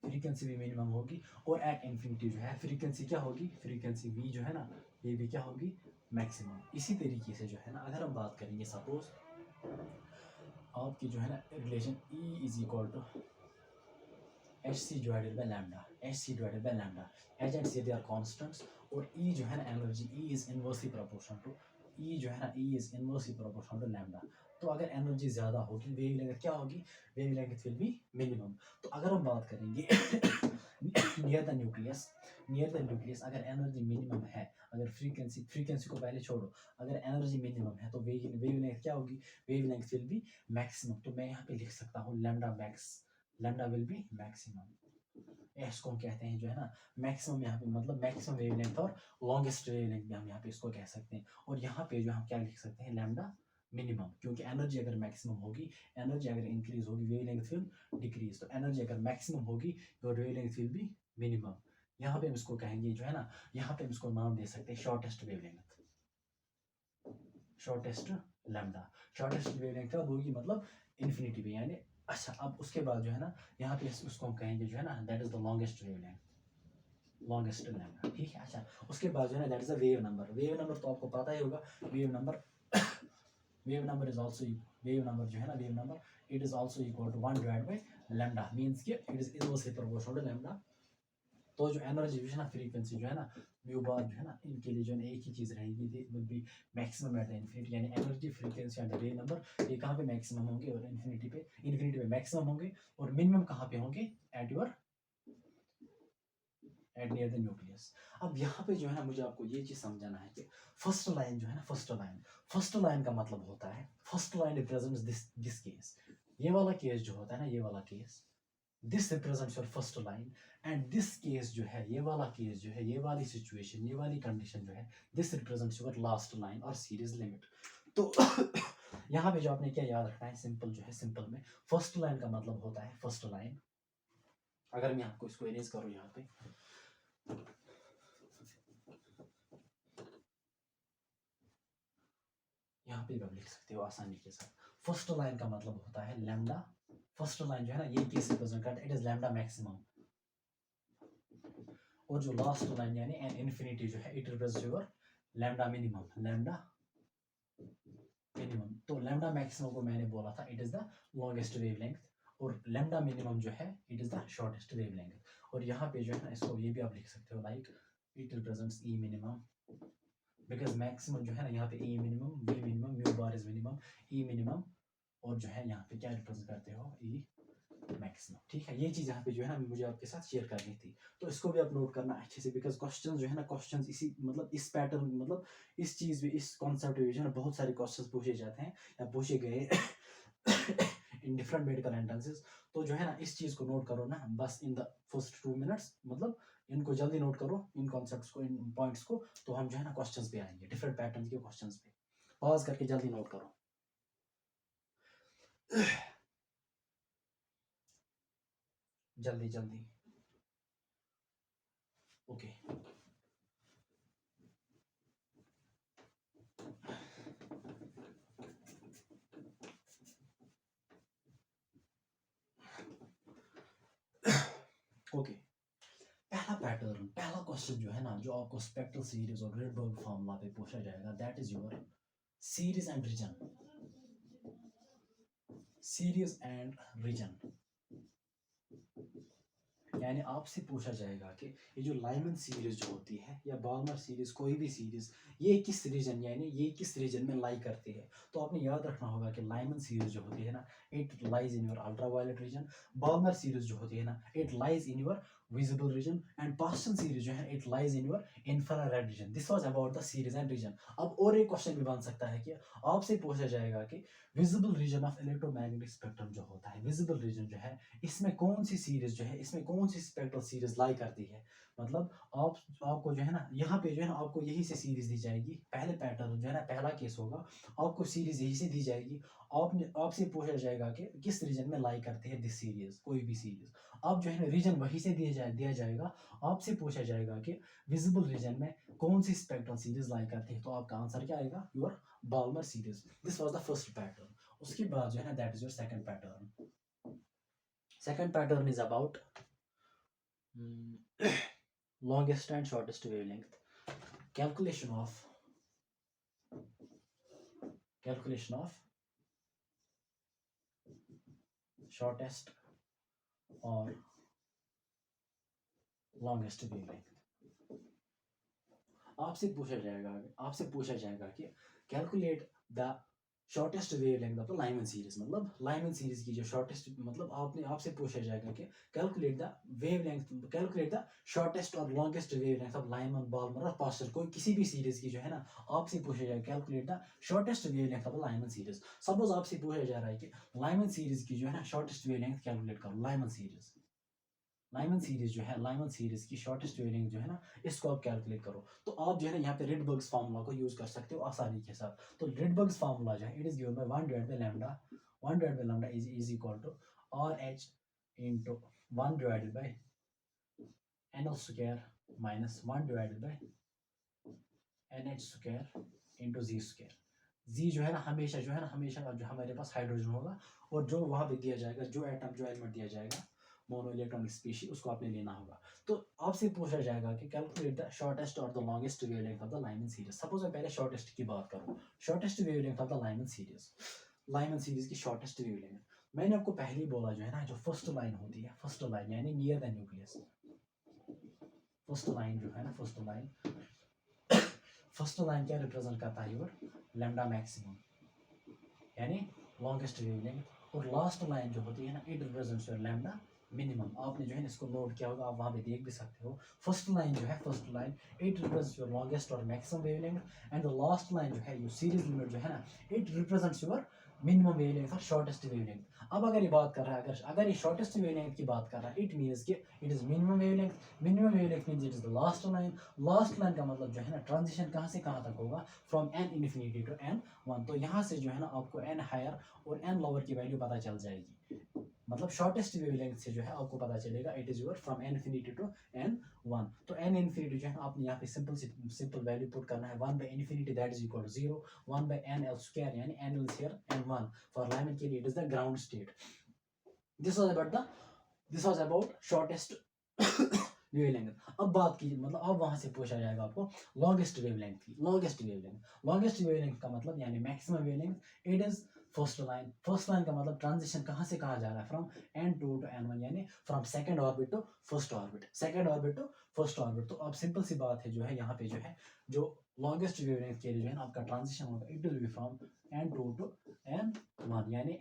frequency भी मिनिमम होगी। और एट इन्फिनिटी जो है फ्रीक्वेंसी क्या होगी, फ्रीक्वेंसी वी जो है ना ये भी क्या होगी, मैक्सिमम। इसी तरीके से जो है ना अगर हम बात करेंगे सपोज आपकी जो है ना relation E is equal to H C divided by lambda, H C divided by lambda, H and C they are constants. और ई जो है ना energy E is inversely proportional to, E जो है ना E is inversely proportional to lambda. तो अगर एनर्जी ज़्यादा होगी वेव लेंथ क्या होगी, wavelength will be minimum. तो अगर हम बात करेंगे नियर द न्यूक्लियस अगर एनर्जी मिनिमम है, अगर फ्रीक्वेंसी को पहले छोड़ो, अगर एनर्जी मिनिमम है तो वेव लेंथ क्या होगी, wavelength will be maximum. तो मैं यहाँ पे लिख सकता हूँ लैम्डा विल बी मैक्सिमम। इसको हम कहते हैं जो है ना मैक्सिमम, यहाँ पे मतलब मैक्सिमम वेवलेंथ और लॉन्गेस्ट वेवलेंथ भी हम यहाँ पे इसको कह सकते हैं। और यहाँ पे जो हम क्या लिख सकते हैं, लैम्डा मिनिमम, क्योंकि एनर्जी अगर मैक्सिमम होगी, एनर्जी अगर इंक्रीज होगी वेवलेंथ विल डिक्रीज। तो एनर्जी अगर मैक्सिमम होगी तो वेवलेंथ विल बी मिनिमम। यहाँ पे हम इसको कहेंगे जो है ना, यहाँ पे हम इसको नाम दे सकते हैं shortest wavelength, shortest lambda. Shortest wavelength कब होगी, मतलब इन्फिनिटी पे यानी। अच्छा अब उसके बाद जो है ना यहाँ पे उसको हम कहेंगे जो है ना that is the longest wavelength, longest lambda, ठीक है। अच्छा उसके बाद जो है ना that is the wave number तो आपको पता ही होगा। Wave number wave number is also, wave number जो है ना wave number it is also equal to 1 divide by lambda, means कि it is inversely proportional to lambda. तो जो एनर्जी जो है ना फ्रीक्वेंसी जो है ना म्यू बार जो है ना इनके लिए जो है एक ही चीज़ रहेगी, will be maximum at the infinity, यानी energy frequency and wave number ये कहाँ पे मैक्सिमम होंगे, और इन्फिनिटी पे मैक्सिमम होंगे, और मिनिमम कहाँ पे होंगे, एट नियर द न्यूक्लियस। अब यहाँ पे जो है ना मुझे आपको ये चीज़ समझाना है कि फर्स्ट लाइन जो है ना फर्स्ट लाइन का मतलब होता है, first line represents this case, ये वाला केस जो होता है ना, ये वाला case, this represents your first line. And this case जो है, ये वाला केस जो है, ये वाली सिचुएशन, ये वाली कंडीशन जो है, this represents your last line और सीरीज लिमिट। तो यहाँ पे जो आपने क्या याद रखना है, सिंपल जो है, सिंपल में फर्स्ट लाइन का मतलब होता है फर्स्ट लाइन। अगर मैं आपको इसको इरेज करूँ यहाँ पे, यहाँ पे भी आप लिख सकते हो आसानी के साथ। फर्स्ट लाइन का मतलब होता है लैम्डा, फर्स्ट लाइन जो है ना ये केस रिप्रेजेंट करता है, इट इज लैम्डा मैक्सिमम। और जो लास्ट लाइन यानी एन इन्फिनिटी जो है, it represents your lambda minimum. तो लैम्डा मैक्सिमम को मैंने बोला था it is the longest wavelength, और लैम्डा मिनिमम जो है it is the shortest wavelength. और यहाँ पे जो है ना इसको ये भी आप लिख सकते हो like it represents E minimum, because maximum जो है ना यहाँ पे E minimum, V minimum, mu bar is minimum, E minimum, और जो है यहाँ पे क्या रिप्रेजेंट करते हो, ई मैक्सिमम। ठीक है, ये चीज़ यहाँ पे जो है ना मुझे आपके साथ शेयर करनी थी, तो इसको भी आप नोट करना अच्छे से, बिकॉज क्वेश्चन जो है ना, क्वेश्चन इसी मतलब इस पैटर्न, मतलब इस चीज़ में, इस कॉन्सेप्ट में जो है ना बहुत सारे क्वेश्चन पूछे जाते हैं या पूछे गए इन डिफरेंट मेडिकल एंट्रेंसेस। तो जो है ना इस चीज़ को नोट करो ना बस इन द फर्स्ट 2 मिनट्स, मतलब इनको जल्दी नोट करो, इन कॉन्सेप्ट्स को, इन पॉइंट्स को, तो हम जो है ना क्वेश्चंस पे आएंगे, डिफरेंट पैटर्न के क्वेश्चंस पे। पॉज करके जल्दी नोट करो। जल्दी जल्दी, ओके। ओके, पहला क्वेश्चन जो है ना, जो आपको स्पेक्ट्रल सीरीज और रेडबर्ग फार्मूला पे पूछा जाएगा, that is your series and region. Series and region, यानी आपसे पूछा जाएगा कि ये जो लाइमन सीरीज जो होती है या बाल्मर सीरीज, कोई भी सीरीज, ये किस रीजन यानी ये किस रीजन में लाई करती है। तो आपने याद रखना होगा कि लाइमन सीरीज जो होती है ना, it lies in your ultraviolet region. Balmer series जो होती है ना, it lies in your visible region. And Paschen series जो है, it lies in your infrared region. This was about the series and region. अब और एक क्वेश्चन भी बन सकता है कि आपसे पूछा जाएगा कि visible region of electromagnetic spectrum जो होता है, विजिबल रीजन जो है, इसमें कौन सी सीरीज जो है, इसमें कौन सी स्पेक्ट्रल सीरीज लाई करती है। मतलब आपको जो है ना, यहाँ पे जो है ना आपको यही से सीरीज दी जाएगी। पहले पैटर्न जो है ना, पहला केस होगा, आपको सीरीज यही से दी जाएगी। आपसे पूछा जाएगा कि किस रीजन में लाई करती है दिस सीरीज, कोई भी सीरीज। आप जो है ना रीजन वही से दिया जाएगा। आपसे पूछा जाएगा कि विजिबल रीजन में कौन सी स्पेक्ट्रल सीरीज लाई करती है, तो आपका आंसर क्या आएगा, your Balmer series. This was the first pattern. उसके बाद जो है ना, that is your second pattern. Second pattern is about longest and shortest wavelength. Calculation of shortest or longest wavelength. आपसे पूछा जाएगा कि calculate the shortest wavelength of the Lyman series. मतलब लाइमन सीरीज की जो शॉर्टेस्ट, मतलब आपसे पूछा जाएगा कि कैलकुलेट द शॉर्टेस्ट और longest wavelength of Lyman, Balmer और पास्टन। कोई किसी भी सीरीज की जो है ना, आपसे पूछा जाएगा calculate the shortest wavelength of the Lyman series. Suppose आपसे पूछा जा रहा है कि लाइमन सीरीज की जो है ना शॉर्टेस्ट वेवलेंथ कैलकुलेट करो। लाइमन सीरीज की शॉर्टेस्ट वेवलेंथ जो है ना, इसको आप कैलकुलेट करो। तो आप जो है ना यहाँ पे रिडबर्ग्स फार्मूला को यूज कर सकते हो आसानी के साथ। तो रिडबर्ग्स फार्मूला जो है, it is given by 1/λ is equal to RH into 1/NL square minus 1/NH square into Z square। Z जो है ना हमेशा जो हमारे पास हाइड्रोजन होगा, और जो वहां पे दिया जाएगा, जो एलिमेंट दिया जाएगा, मोनो इलेक्ट्रॉनिक स्पीशीज, उसको आपने लेना होगा। तो आपसे पूछा जाएगा कि कैलकुलेट द शॉर्टेस्ट और the longest wavelength of the Lyman series. Suppose मैं पहले शॉर्टेस्ट की बात करूं, shortest wavelength of the Lyman series की शॉर्टेस्ट वेवलेंथ, मैंने आपको पहले ही बोला जो है ना, जो फर्स्ट लाइन होती है, फर्स्ट लाइन यानी near the nucleus, first line जो है ना, फर्स्ट लाइन क्या रिप्रेजेंट करता है, योर लैम्डा मैक्सिमम यानी लॉन्गेस्ट वेवलेंथ। और लास्ट लाइन जो होती है ना, it represents your lambda minimum. आपने जो है इसको नोट किया होगा, आप वहां पे देख भी सकते हो। फर्स्ट लाइन जो है, इट रिप्रेजेंट्स योर लॉन्गेस्ट और maximum wavelength, and the last line जो है, यो सीरीज लिमिट जो है ना, it represents your minimum wavelength और शॉर्टेस्ट वेवलेंथ। अब अगर ये बात कर रहा है, अगर ये शॉर्टेस्ट वेवलेंथ की बात कर रहा है, इट मींस कि it is minimum wavelength means it is the last line का मतलब जो है ना, ट्रांजिशन कहाँ से कहाँ तक होगा, from n infinity to n1। तो यहाँ से जो है ना आपको n हायर और n लोअर की वैल्यू पता चल जाएगी। मतलब शॉर्टेस्ट वेवलेंथ से जो है आपको पता चलेगा, it is your from n infinity to n1। तो n इन्फिनिटी जो है आपने यहाँ पे सिंपल वैल्यू पुट करना है, 1/∞ that is equal to 0, 1/NL square यानी n is here n1। For Lyman के लिए it is the ground state. This was about shortest wavelength. अब बात कीजिए, मतलब अब वहां से पूछा जाएगा आपको लॉन्गेस्ट वेवलेंथ की। लॉन्गेस्ट वेवलेंथ का मतलब यानी maximum wavelength, it is first line का मतलब ट्रांजिशन कहाँ से कहाँ जा रहा है, फ्रॉम n2 टू n1 यानी from second orbit to first orbit. तो अब सिंपल सी बात है, जो है यहाँ पे जो है, जो लॉन्गेस्ट वेवलेंथ के लिए जो है ना आपका ट्रांजिशन होगा, it will be from n2 to n1 यानी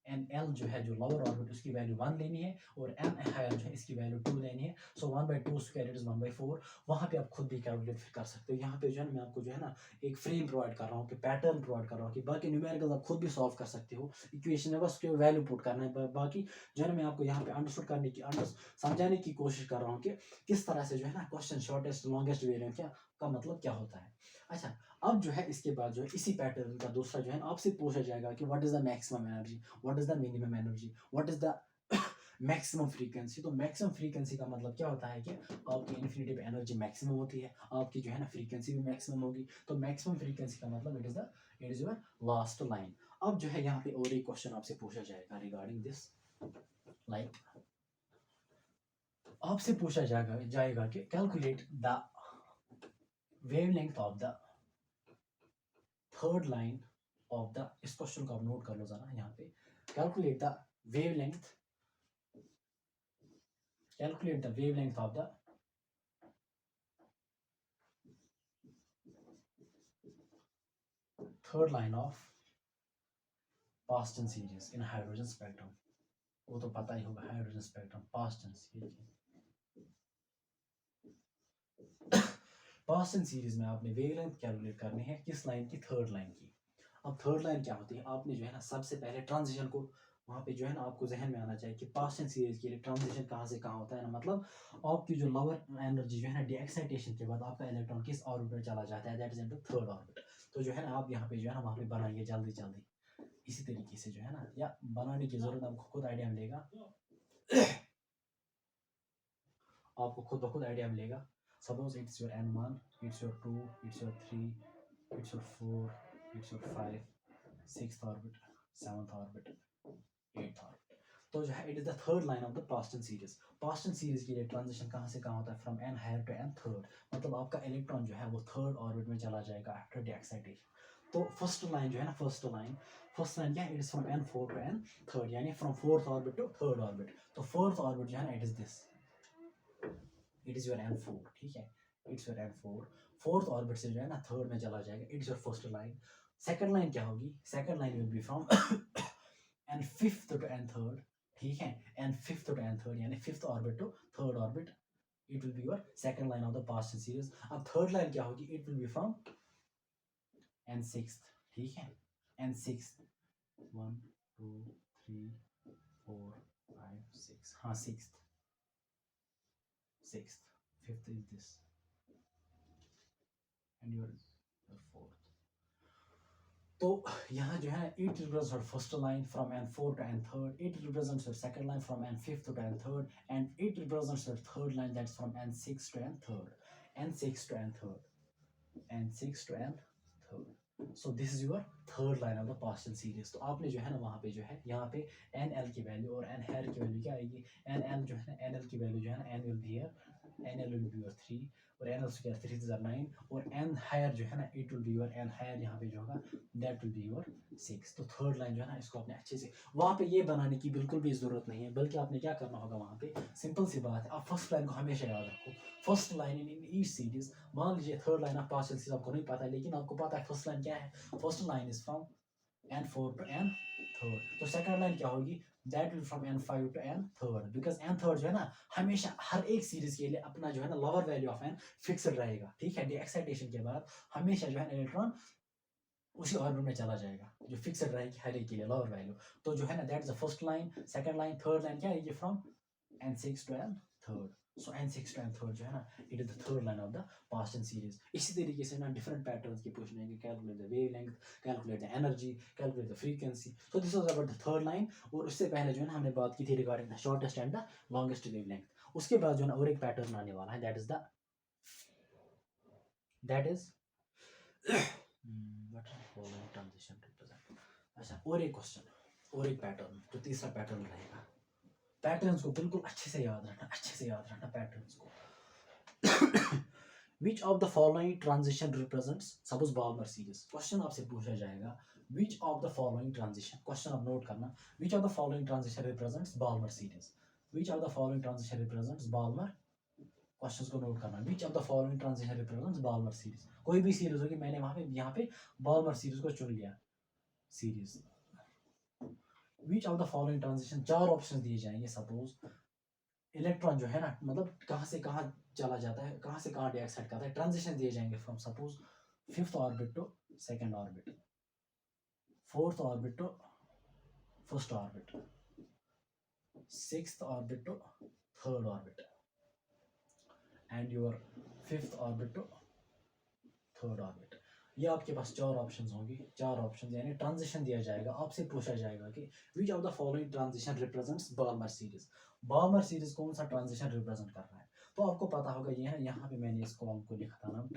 NL जो है, जो लोअर ऑर्बिट, उसकी वैल्यू 1 लेनी है, और n हायर जो है इसकी वैल्यू 2 लेनी है। सो 1/2 स्क्वायर इट इज 1/4। वहाँ पे आप खुद भी कैलकुलेट कर सकते हो। यहाँ पे जो है मैं आपको जो है ना एक फ्रेम प्रोवाइड कर रहा हूँ, कि पैटर्न प्रोवाइड कर रहा हूँ, कि बाकी न्यूमेरिकल आप खुद भी सॉल्व कर सकते हो। इक्वेशन में बस उसके वैल्यू पुट करना है। बाकी जो है मैं आपको यहाँ पे समझाने की कोशिश कर रहा हूँ कि किस तरह से जो है ना क्वेश्चन शॉर्टेस्ट लॉन्गेस्ट वेरिएंट का मतलब क्या होता है। अच्छा, अब जो है इसके बाद जो है इसी पैटर्न का दूसरा जो है आपसे पूछा जाएगा कि what is the maximum energy, what is the minimum energy, what is the maximum frequency. तो मैक्सिमम फ्रीक्वेंसी का मतलब क्या होता है कि आपकी इन्फिनिटी पे एनर्जी मैक्सिमम होती है, आपकी जो है ना फ्रीक्वेंसी भी मैक्सिमम होगी। तो मैक्सिमम फ्रीक्वेंसी का मतलब it is your last line. अब जो है यहाँ पे और एक क्वेश्चन आपसे पूछा जाएगा रिगार्डिंग दिस, लाइक आपसे पूछा जाएगा कि calculate the wavelength of the third line of the, इस क्वेश्चन को आप नोट कर लो जरा यहाँ पे, calculate the wavelength Calculate the wavelength of the third line of Paschen series in hydrogen spectrum. वो तो पता ही होगा, hydrogen spectrum Paschen series. Paschen series में आपने वेवलेंथ कैलकुलेट करनी है किस लाइन की, थर्ड लाइन की। अब थर्ड लाइन क्या होती है, आपने जो है ना सबसे पहले ट्रांजिशन को वहाँ पे जो है ना आपको जहन में आना चाहिए कि पास्टन सीरीज के लिए ट्रांजिशन कहाँ से कहाँ होता है ना, मतलब आपकी जो लोअर एनर्जी जो है ना डीएक्साइटेशन के बाद आपका इलेक्ट्रॉन किस ऑर्बिट में चला जाता है, that is into third orbit. तो जो है ना आप यहाँ पे जो है ना वहाँ पे बनाइए जल्दी जल्दी इसी तरीके से जो है ना, या बनाने की जरूरत आपको खुद आइडिया मिलेगा, आपको खुद ब खुद आइडिया मिलेगा। Suppose it's your n1, it's your 2, it's your 3, it's your 4, it's your 5, 6th orbit, 7th orbit, 8th orbit. तो जो है it is the third line of the Paschen series. Paschen series के लिए ट्रांजिशन कहाँ से कहाँ होता है, from n higher to n third, मतलब आपका इलेक्ट्रॉन जो है वो थर्ड ऑर्बिट में चला जाएगा आफ्टर डीएक्साइटेशन। तो फर्स्ट लाइन जो है ना, फर्स्ट लाइन क्या है, it is from n4 to n third, यानी from fourth orbit to third orbit. तो फोर्थ ऑर्बिट जो है ना it is this, it is your n4, ठीक है, it's your n4। Fourth orbit से जो है ना थर्ड में चला जाएगा, it's your first line. Second line क्या होगी, second line will be from n5th to n3rd, ठीक है, n5th टू n3rd, यानी fifth orbit to third orbit, it will be your second line of the Paschen series. अब थर्ड लाइन क्या होगी, it will be from n6th, ठीक है, n6th, 1 2 3 4 5 6, हाँ 6th, fifth is this, and your fourth। तो यहाँ जो है it represents your first line from n4 to n3rd, it represents your second line from n5th to n3rd, and it represents your third line that's from n6 to n3rd, n6 to n3rd, n6 to n3rd। So this is your third line of the Paschen series। तो आपने जो है ना वहाँ पे जो है यहाँ पे nl की वैल्यू और n hair की वैल्यू क्या आएगी, nl जो है ना nl की वैल्यू जो है ना n will be here, nl will be your 3 और nl square 3 is 9 और n हायर जो है ना it will be your n higher यहाँ पे जो होगा that will be your 6। तो थर्ड लाइन जो है ना इसको आपने अच्छे से वहाँ पे ये बनाने की बिल्कुल भी ज़रूरत नहीं है, बल्कि आपने क्या करना होगा वहाँ पे, सिंपल सी बात है, आप फर्स्ट लाइन को हमेशा याद रखो, first line in each series. मान लीजिए third line of Paschen series आपको नहीं पता है, लेकिन आपको पता है फर्स्ट लाइन क्या है, first line is from n4 to n3rd। तो सेकंड लाइन क्या होगी, that will from n5 to n3rd, because n3rd जो है ना हमेशा हर एक सीरीज के लिए अपना जो है ना lower value of n fixed रहेगा, ठीक है, डीएक्साइटेशन के बाद हमेशा जो है इलेक्ट्रॉन उसी ऑर्बिट में चला जाएगा जो फिक्स्ड रहेगी हर एक के लिए लोअर वैल्यू। तो जो है ना that is the first line, second line, third line क्या है, from n6 to n3rd। So n6 to n3rd जो है ना it is the third line of the Paschen series. इसी तरीके से ना डिफरेंट पैटर्न्स के पूछ लेंगे, calculate the wavelength, calculate the energy, calculate the frequency. So this was about the third line. और उससे पहले जो है ना हमने बात की थी regarding the shortest and the longest wavelength. उसके बाद जो है ना और एक पैटर्न आने वाला है, that is what is following transition represent। अच्छा और एक क्वेश्चन, और एक पैटर्न, जो तीसरा पैटर्न रहेगा, पैटर्न्स को बिल्कुल अच्छे से याद रखना पैटर्न्स को। Which of the following transition represents, suppose Balmer series, question आपसे पूछा जाएगा which of the following transition, question आप नोट करना, which of the following transition represents Balmer series, which of the following transition represents Balmer, questions को नोट करना, which of the following transition represents Balmer series। कोई भी सीरीज होगी, मैंने वहां पे यहाँ पे Balmer series को चुन लिया series. which of the following transition, चार ऑप्शन दिए जाएंगे, सपोज इलेक्ट्रॉन जो है ना मतलब कहाँ से कहाँ चला जाता है, कहाँ से कहाँ डीएक्साइट करता है, ट्रांजिशन दिए जाएंगे from suppose fifth orbit to second orbit, fourth orbit to first orbit, sixth orbit to third orbit, and your fifth orbit to third orbit. ये आपके पास चार ऑप्शंस होंगे, चार ऑप्शंस, यानी ट्रांजिशन दिया जाएगा, आपसे पूछा जाएगा कि which of the following transition represents Balmer series. Balmer series कौन सा ट्रांजिशन रिप्रेजेंट कर रहा है, तो आपको पता होगा ये है, यहाँ पे मैंने इस कॉलम को लिखा था नाम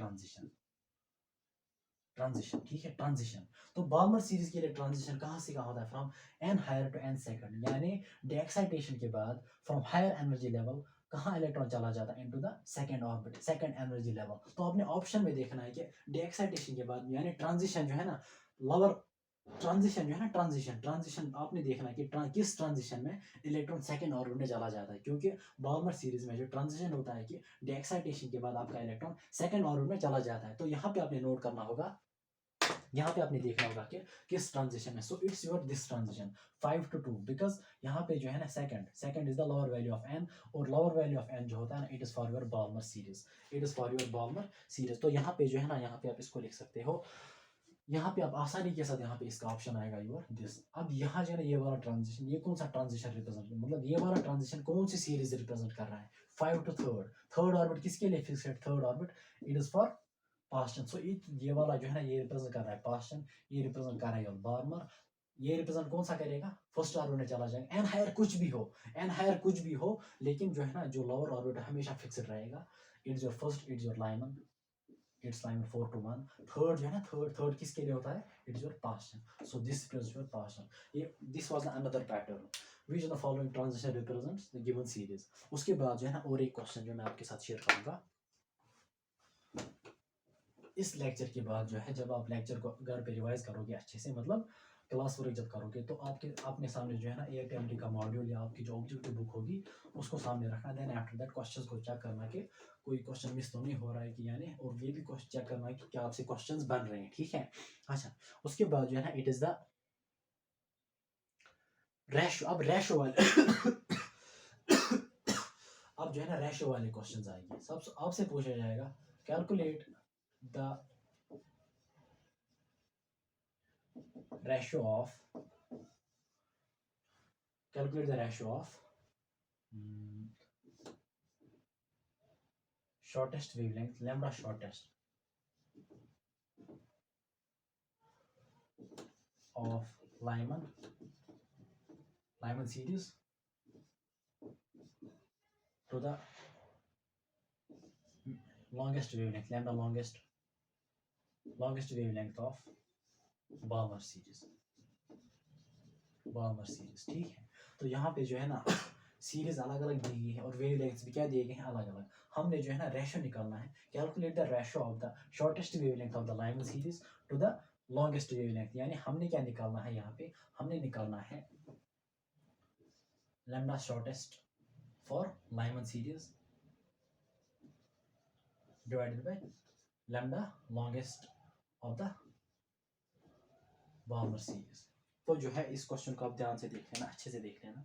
ट्रांजिशन, ठीक है, ट्रांजिशन। तो बाल्मर सीरीज के लिए ट्रांजिशन कहाँ से कहाँ होता है, from n higher to n second, यानी डीएक्साइटेशन के बाद फ्रॉम हायर एनर्जी लेवल कहाँ इलेक्ट्रॉन चला जाता है, into the second orbit, second energy level. तो आपने ऑप्शन में देखना है कि डीएक्साइटेशन के बाद यानी ट्रांजिशन जो है ना लोअर ट्रांजिशन जो है ना, ट्रांजिशन ट्रांजिशन आपने देखना कि किस ट्रांजिशन में इलेक्ट्रॉन सेकंड ऑर्बिट में चला जाता है, क्योंकि बाल्मर सीरीज में जो ट्रांजिशन होता है कि डीएक्साइटेशन के बाद आपका इलेक्ट्रॉन सेकंड ऑर्बिट में चला जाता है। तो यहाँ पे आपने नोट करना होगा, यहाँ पे आपने देखना होगा कि किस ट्रांजिशन में। So it's your this transition 5 to 2, because यहाँ पे जो है ना second is the lower value of n, और लोअर वैल्यू ऑफ एन जो होता है ना, it is for your Balmer series, it is for your Balmer series. तो यहाँ पे जो है ना, यहाँ पे आप इसको लिख सकते हो, यहाँ पे आप आसानी के साथ यहाँ पे इसका ऑप्शन आएगा योर दिस। अब यहाँ जो है ना, ये वाला ट्रांजिशन, ये कौन सा ट्रांजिशन रिप्रेजेंट, मतलब ये वाला ट्रांजिशन कौन सी सीरीज रिप्रेजेंट कर रहा है, 5 to 3, थर्ड ऑर्बिट किसके लिए फिक्स है, third orbit it is for Paschen. So ये वाला जो है ना, ये रिप्रेजेंट कर रहा है पास्ट टेंस, ये रिप्रेजेंट कर रहा है योर बार्मर, ये रिप्रेजेंट कौन सा करेगा, फर्स्ट ऑर्बिट में चला जाएगा। एन हायर कुछ भी हो, एन हायर कुछ भी हो, लेकिन जो है ना, जो लोअर ऑर्बिट हमेशा फिक्स्ड रहेगा। It's your first, it's your Lyman, it's Lyman 4 to 1। Third जो है ना, थर्ड किसके लिए होता है, it's your Paschen. So this represents your Paschen. ये this was the another pattern which the following transition represents the given series. उसके बाद जो है ना, और एक क्वेश्चन जो मैं आपके साथ शेयर करूंगा इस लेक्चर के बाद, जो है जब आप लेक्चर को घर पे रिवाइज करोगे अच्छे से, मतलब क्लास वर्क जब करोगे, तो आपके अपने सामने जो है ना, AITMT का मॉड्यूल या आपकी जो ऑब्जेक्टिव बुक होगी उसको सामने रखना। देन आफ्टर दैट क्वेश्चंस को चेक करना कि कोई क्वेश्चन मिस तो नहीं हो रहा है कि यानी, और ये भी क्वेश्चन चेक करना कि क्या आपसे क्वेश्चंस बन रहे हैं, ठीक है। अच्छा, उसके बाद जो है ना, इट इज द रेशो। अब रेशो वाले अब जो है ना, रेशो वाले क्वेश्चंस आएंगे, सब आपसे पूछा जाएगा, calculate the ratio of calculate the ratio of shortest wavelength, lambda shortest of Lyman series to the longest wavelength, lambda longest wavelength of Balmer series, ठीक है। तो यहाँ पे जो है ना, सीरीज अलग अलग दी गई है और वेवलेंथ्स भी क्या दिए गए हैं, अलग अलग। हमने जो है ना, रेशो निकालना है, calculate the ratio of the shortest wavelength of the Lyman series to the longest wavelength. यानी हमने क्या निकालना है, यहाँ पे हमने निकालना है lambda shortest for Lyman series divided by lambda longest of the Balmer series. तो जो है, इस क्वेश्चन को आप ध्यान से देख लेना, अच्छे से देख लेना।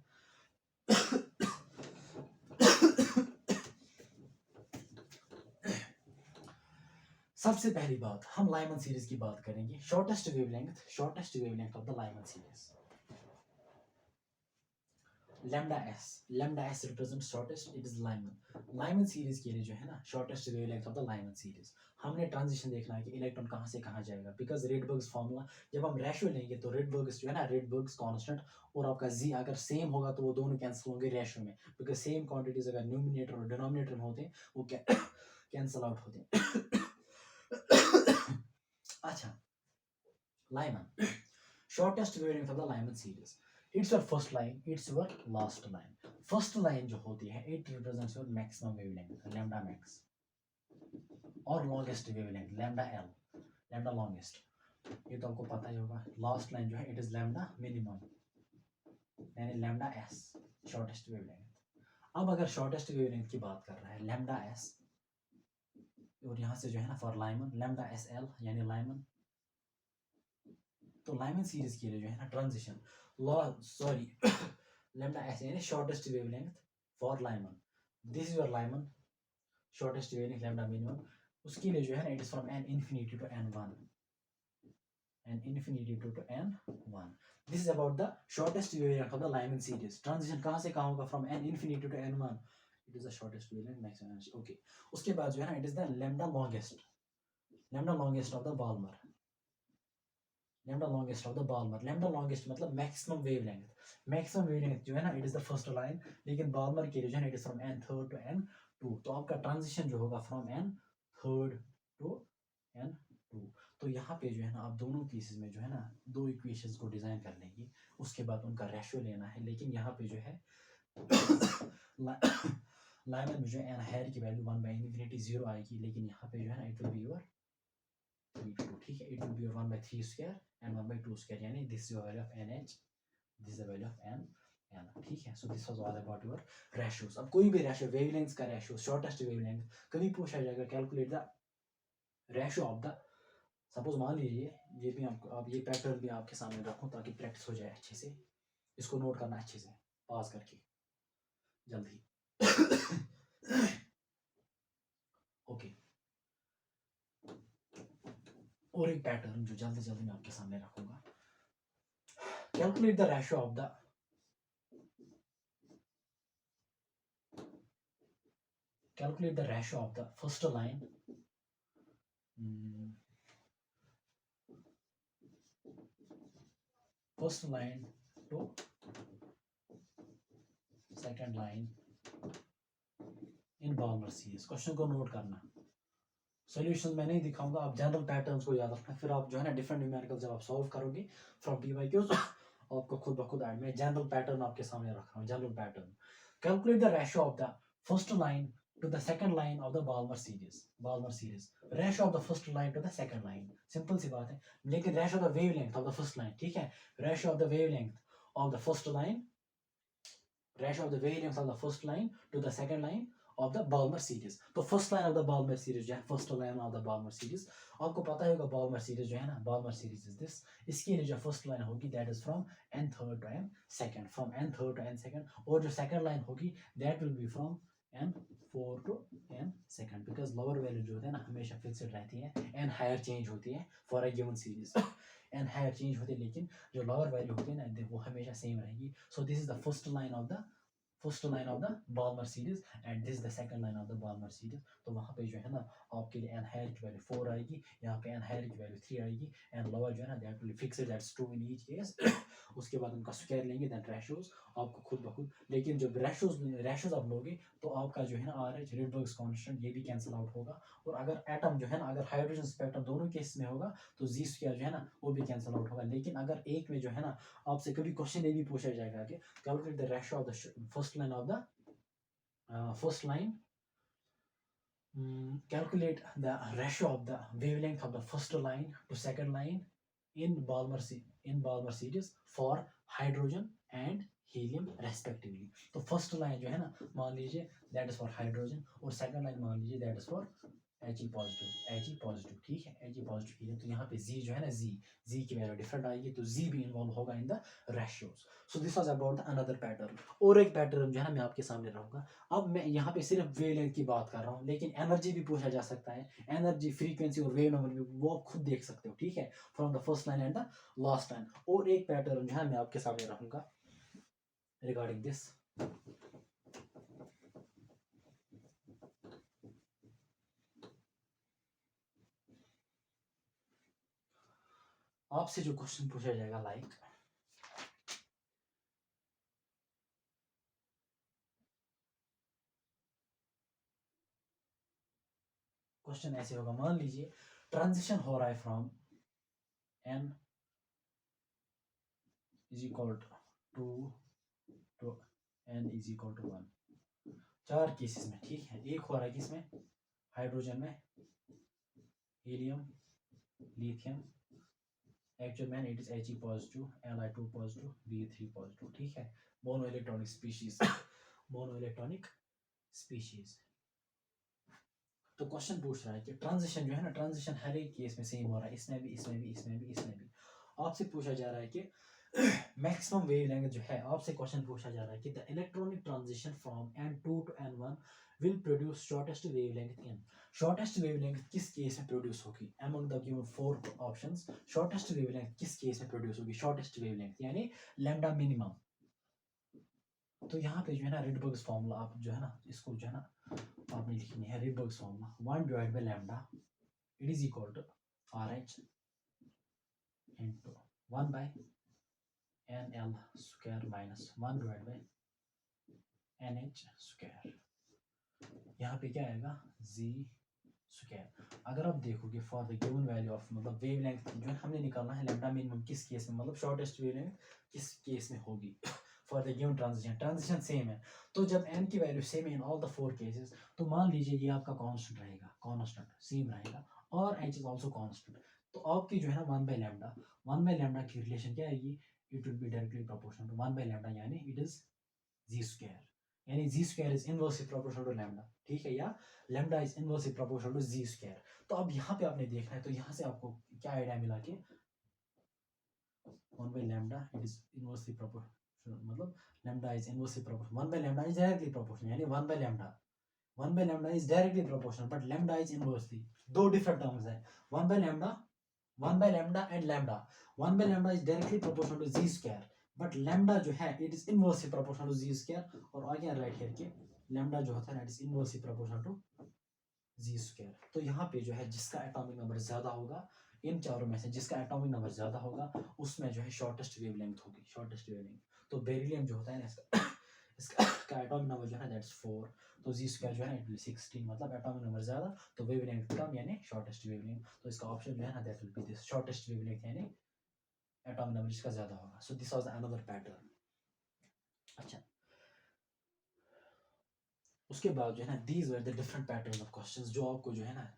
सबसे पहली बात, हम लाइमन सीरीज की बात करेंगे। Shortest wavelength of the Lyman series, lambda S represent shortest, it is Lyman series के लिए जो है ना, shortest wavelength of the Lyman series. हमने ट्रांजिशन देखना है कि इलेक्ट्रॉन कहाँ से कहाँ जाएगा, बिकॉज रेडबर्ग्स फार्मूला जब हम रेशियो लेंगे तो रेडबर्ग्स जो है ना, रेडबर्ग्स कांस्टेंट और आपका जी अगर सेम होगा तो वो दोनों कैंसिल होंगे रेशियो में, बिकॉज सेम क्वांटिटीज अगर न्यूमिनेटर और डिनोमिनेटर में होते हैं वो कैंसिल आउट होते हैं। अच्छा, Lyman shortest wavelength of the Lyman series, it's your first line, it's your last line. First line जो होती है, it represents your maximum wavelength lambda max, और longest wavelength lambda L, lambda longest, ये तो आपको पता ही होगा। लास्ट लाइन जो है, इट इज लैम्डा मिनिमम, यानी लैम्डा एस, शॉर्टेस्ट वेवलेंथ। अब अगर शॉर्टेस्ट वेवलेंथ की बात कर रहा है लैम्डा एस, और यहाँ से जो है ना, for Lyman lambda S L यानी लाइमन। तो लाइमन सीरीज के लिए जो है ना, ट्रांजिशन लैम्डा एस यानी shortest wavelength for Lyman, this is your Lyman shortest wavelength lambda minimum. उसके लिए जो है ना, it is from n infinity to n1, n1। This is about the shortest wavelength of the Lyman series. Transition कहाँ से कहाँ होगा, from n infinity to n1, it is the shortest wavelength maximum energy. Okay, उसके बाद जो है ना, it is the lambda longest of the Balmer, lambda longest of the Balmer. Lambda longest मतलब मैक्सिमम वेवलेंथ जो है ना, it is the first line, लेकिन बाल्मर के लिए जो है ना, it is from n third to n2। तो आपका ट्रांजिशन जो होगा from n third to n2। तो यहाँ पे जो है ना, आप दोनों केसेस में जो है ना, दो इक्वेशंस को डिजाइन कर लेंगे, उसके बाद उनका रेशियो लेना है। लेकिन यहाँ पे जो है लाइमन में जो है n हायर की वैल्यू 1/∞ 0 आएगी, लेकिन यहाँ पे जो है ना, it will be your V2, ठीक है. It will be 1/3 square and 1/2 square, यानी this is the value of NH, this is the value of N L, ठीक है. So this was all about your ratios. अब कोई भी रेशियो, वेवलेंथ का रेशियो, शॉर्टेस्ट वेवलेंथ कभी पूछा जाएगा, calculate the ratio of the, suppose मान लीजिए ये भी आपको, आप ये पैटर्न भी आपके सामने रखूं ताकि प्रैक्टिस हो जाए अच्छे से. इसको नोट करना अच्छे से, पास करके जल्दी. ओके, और एक पैटर्न जो जल्दी जल्दी मैं आपके सामने रखूंगा. Calculate the ratio of the, calculate the ratio of the first line, first line to second line in Balmer series. Question को नोट करना, सॉल्यूशन मैं नहीं दिखाऊंगा, आप जनरल पैटर्न्स को याद रखना. फिर आप जो है ना डिफरेंट न्यूमेरिकल जब आप सॉल्व करोगे फ्रॉम PYQs, आपको खुद ब खुद ऐड, मैं जनरल पैटर्न आपके सामने रख रहा हूँ. General pattern, calculate the ratio of the first line to the second line of the Balmer series. Balmer series. Ratio of the first line to the second line. Simple सी बात है. लेकिन ratio of the wavelength of the first line, ठीक है? Ratio of the wavelength of the first line. Ratio of the wavelength of the first line to the second line of the Balmer series. तो first line of the Balmer series जो है, first line of the Balmer series, आपको पता होगा Balmer series जो है ना, Balmer series is this. इसके लिए जो first line होगी that is from n3 to n2, from n3 to n2, और जो second line होगी that will be from n4 to n2, because lower value जो होता है ना हमेशा फिक्स्ड रहती है, n हायर चेंज होती है for a given series. n higher change होती है लेकिन जो लोअर वैल्यू होती है ना वो हमेशा सेम रहेगी. So this is the first line of the Balmer series and this is the second line of the Balmer series. तो वहाँ पे जो है ना आपके लिए n हायर की वैल्यू 4 आएगी, यहाँ पे n हायर की वैल्यू 3 आएगी, एंड लोअर जो है ना that will be fixed, that's true in each case. उसके बाद उनका स्क्वायर लेंगे, देन रेशियोज आपको खुद ब खुद. लेकिन जब रेशियोज आप लोगे तो आपका जो है ना RH रिडबर्ग्स कांस्टेंट ये भी कैंसिल आउट होगा, और अगर एटम जो है ना, अगर हाइड्रोजन स्पेक्ट्रम दोनों केस में होगा तो जी स्क्वायर जो है ना वो भी कैंसिल आउट होगा. लेकिन अगर एक में जो है ना, आपसे कभी क्वेश्चन ये भी पूछा जाएगा कि calculate the ratio of the first line of the calculate the ratio of the wavelength of the first line to second line in Balmer series for hydrogen and helium respectively. तो फर्स्ट लाइन जो है ना मान लीजिए दैट इज फॉर हाइड्रोजन, और सेकंड लाइन मान लीजिए that is for He positive, ठीक है, He पॉजिटिव हीलियम. तो यहाँ पे Z जो है ना, Z की वैल्यू डिफरेंट आएगी, तो Z भी इन्वॉल्व होगा in the ratios. So this was about the another pattern. और एक पैटर्न जो है ना मैं आपके सामने रहूंगा. अब मैं यहाँ पे सिर्फ वेवलेंथ की बात कर रहा हूँ, लेकिन एनर्जी भी पूछा जा सकता है. एनर्जी, फ्रीक्वेंसी और वेव नंबर भी वो आप खुद देख सकते हो, ठीक है, from the first line and the last line. और एक पैटर्न जो है मैं आपके सामने रहूंगा रिगार्डिंग दिस. आपसे जो क्वेश्चन पूछा जाएगा लाइक क्वेश्चन ऐसे होगा, मान लीजिए ट्रांजिशन हो रहा है from n is equal to n is equal to 1. 4 cases में, ठीक है. एक हो रहा है किसमें, हाइड्रोजन में, हीलियम, लिथियम, एक्चुअल में it is He positive, Li2 positive, Be3 positive, ठीक है. Mono electronic species, mono electronic species. तो क्वेश्चन पूछ रहा है कि ट्रांजिशन जो है ना, ट्रांजिशन हर एक केस में सेम हो रहा है, इसमें भी, इसमें भी, इसमें भी, इसमें भी. आपसे पूछा जा रहा है कि मैक्सिमम वेवलेंथ जो है, आपसे क्वेश्चन पूछा जा रहा है कि the electronic transition from n2 to n1 will produce shortest wavelength in. Shortest wavelength किस केस में प्रोड्यूस होगी among the given 4 options. Shortest wavelength किस केस में प्रोड्यूस होगी, शॉर्टेस्ट वेवलेंथ यानी लैम्डा मिनिमम. तो यहाँ पे जो है ना रिडबर्ग्स फार्मूला, आप जो है ना इसको जो है ना आपने लिखनी है, Rydberg's formula 1 divide by lambda it is equal to RH into 1 by NL square minus 1 divide by NH square. यहाँ पे क्या आएगा, Z स्क्वायर. अगर आप देखोगे for the given value of, मतलब वेवलेंथ जो है हमने निकालना है लैम्डा मिनिमम किस केस में, मतलब शॉर्टेस्ट वेवलेंथ किस केस में होगी for the given transition same है. तो जब n की वैल्यू सेम है इन ऑल द 4 केसेस, तो मान लीजिए ये आपका कांस्टेंट रहेगा, कांस्टेंट सेम रहेगा. और एच इज ऑल्सो कॉन्स्टेंट, तो आपकी जो है ना वन बाई लैम्डा की रिलेशन क्या आएगी, it will be directly proportional to one by lambda, यानी इट इज जी स्क्वायर, यानी G square is inversely proportional to lambda, ठीक है, या lambda is inversely proportional to ji square. तो अब यहाँ पे आपने देखना है, तो यहाँ से आपको क्या आइडिया मिला कि one by lambda it is inversely proportional, मतलब lambda is inversely proportional, one by lambda is directly proportional, यानी one by lambda is directly proportional but lambda is inversely, दो डिफरेंट टर्म्स है, one by lambda and lambda, one by lambda is directly proportional to ji square, but lambda जो है it is inversely proportional to ji square, और आगे राइट हियर के लैम्डा जो होता है it is inversely proportional to ji square. तो यहाँ पे जो है जिसका एटॉमिक नंबर ज्यादा होगा, इन चारों में से जिसका एटॉमिक नंबर ज्यादा होगा उसमें जो है शॉर्टेस्ट वेवलेंथ होगी, शॉर्टेस्ट वेवलेंथ। तो बेरिलियम जो होता है ना इसका इसका एटॉमिक नंबर जो है दैट्स 4, तो जी स्क्वायर जो है इट विल 16, मतलब एटॉमिक नंबर ज्यादा तो वेवलेंथ कम, यानी शॉर्टेस्ट वेवलेंथ। तो इसका ऑप्शन जो है ना that will B this shortest wavelength, यानी एटॉमिक नंबर जिसका ज्यादा होगा। सो दिस वाज अनदर पैटर्न। अच्छा, उसके बाद जो है ना these were the different pattern of questions, जो आपको जो है ना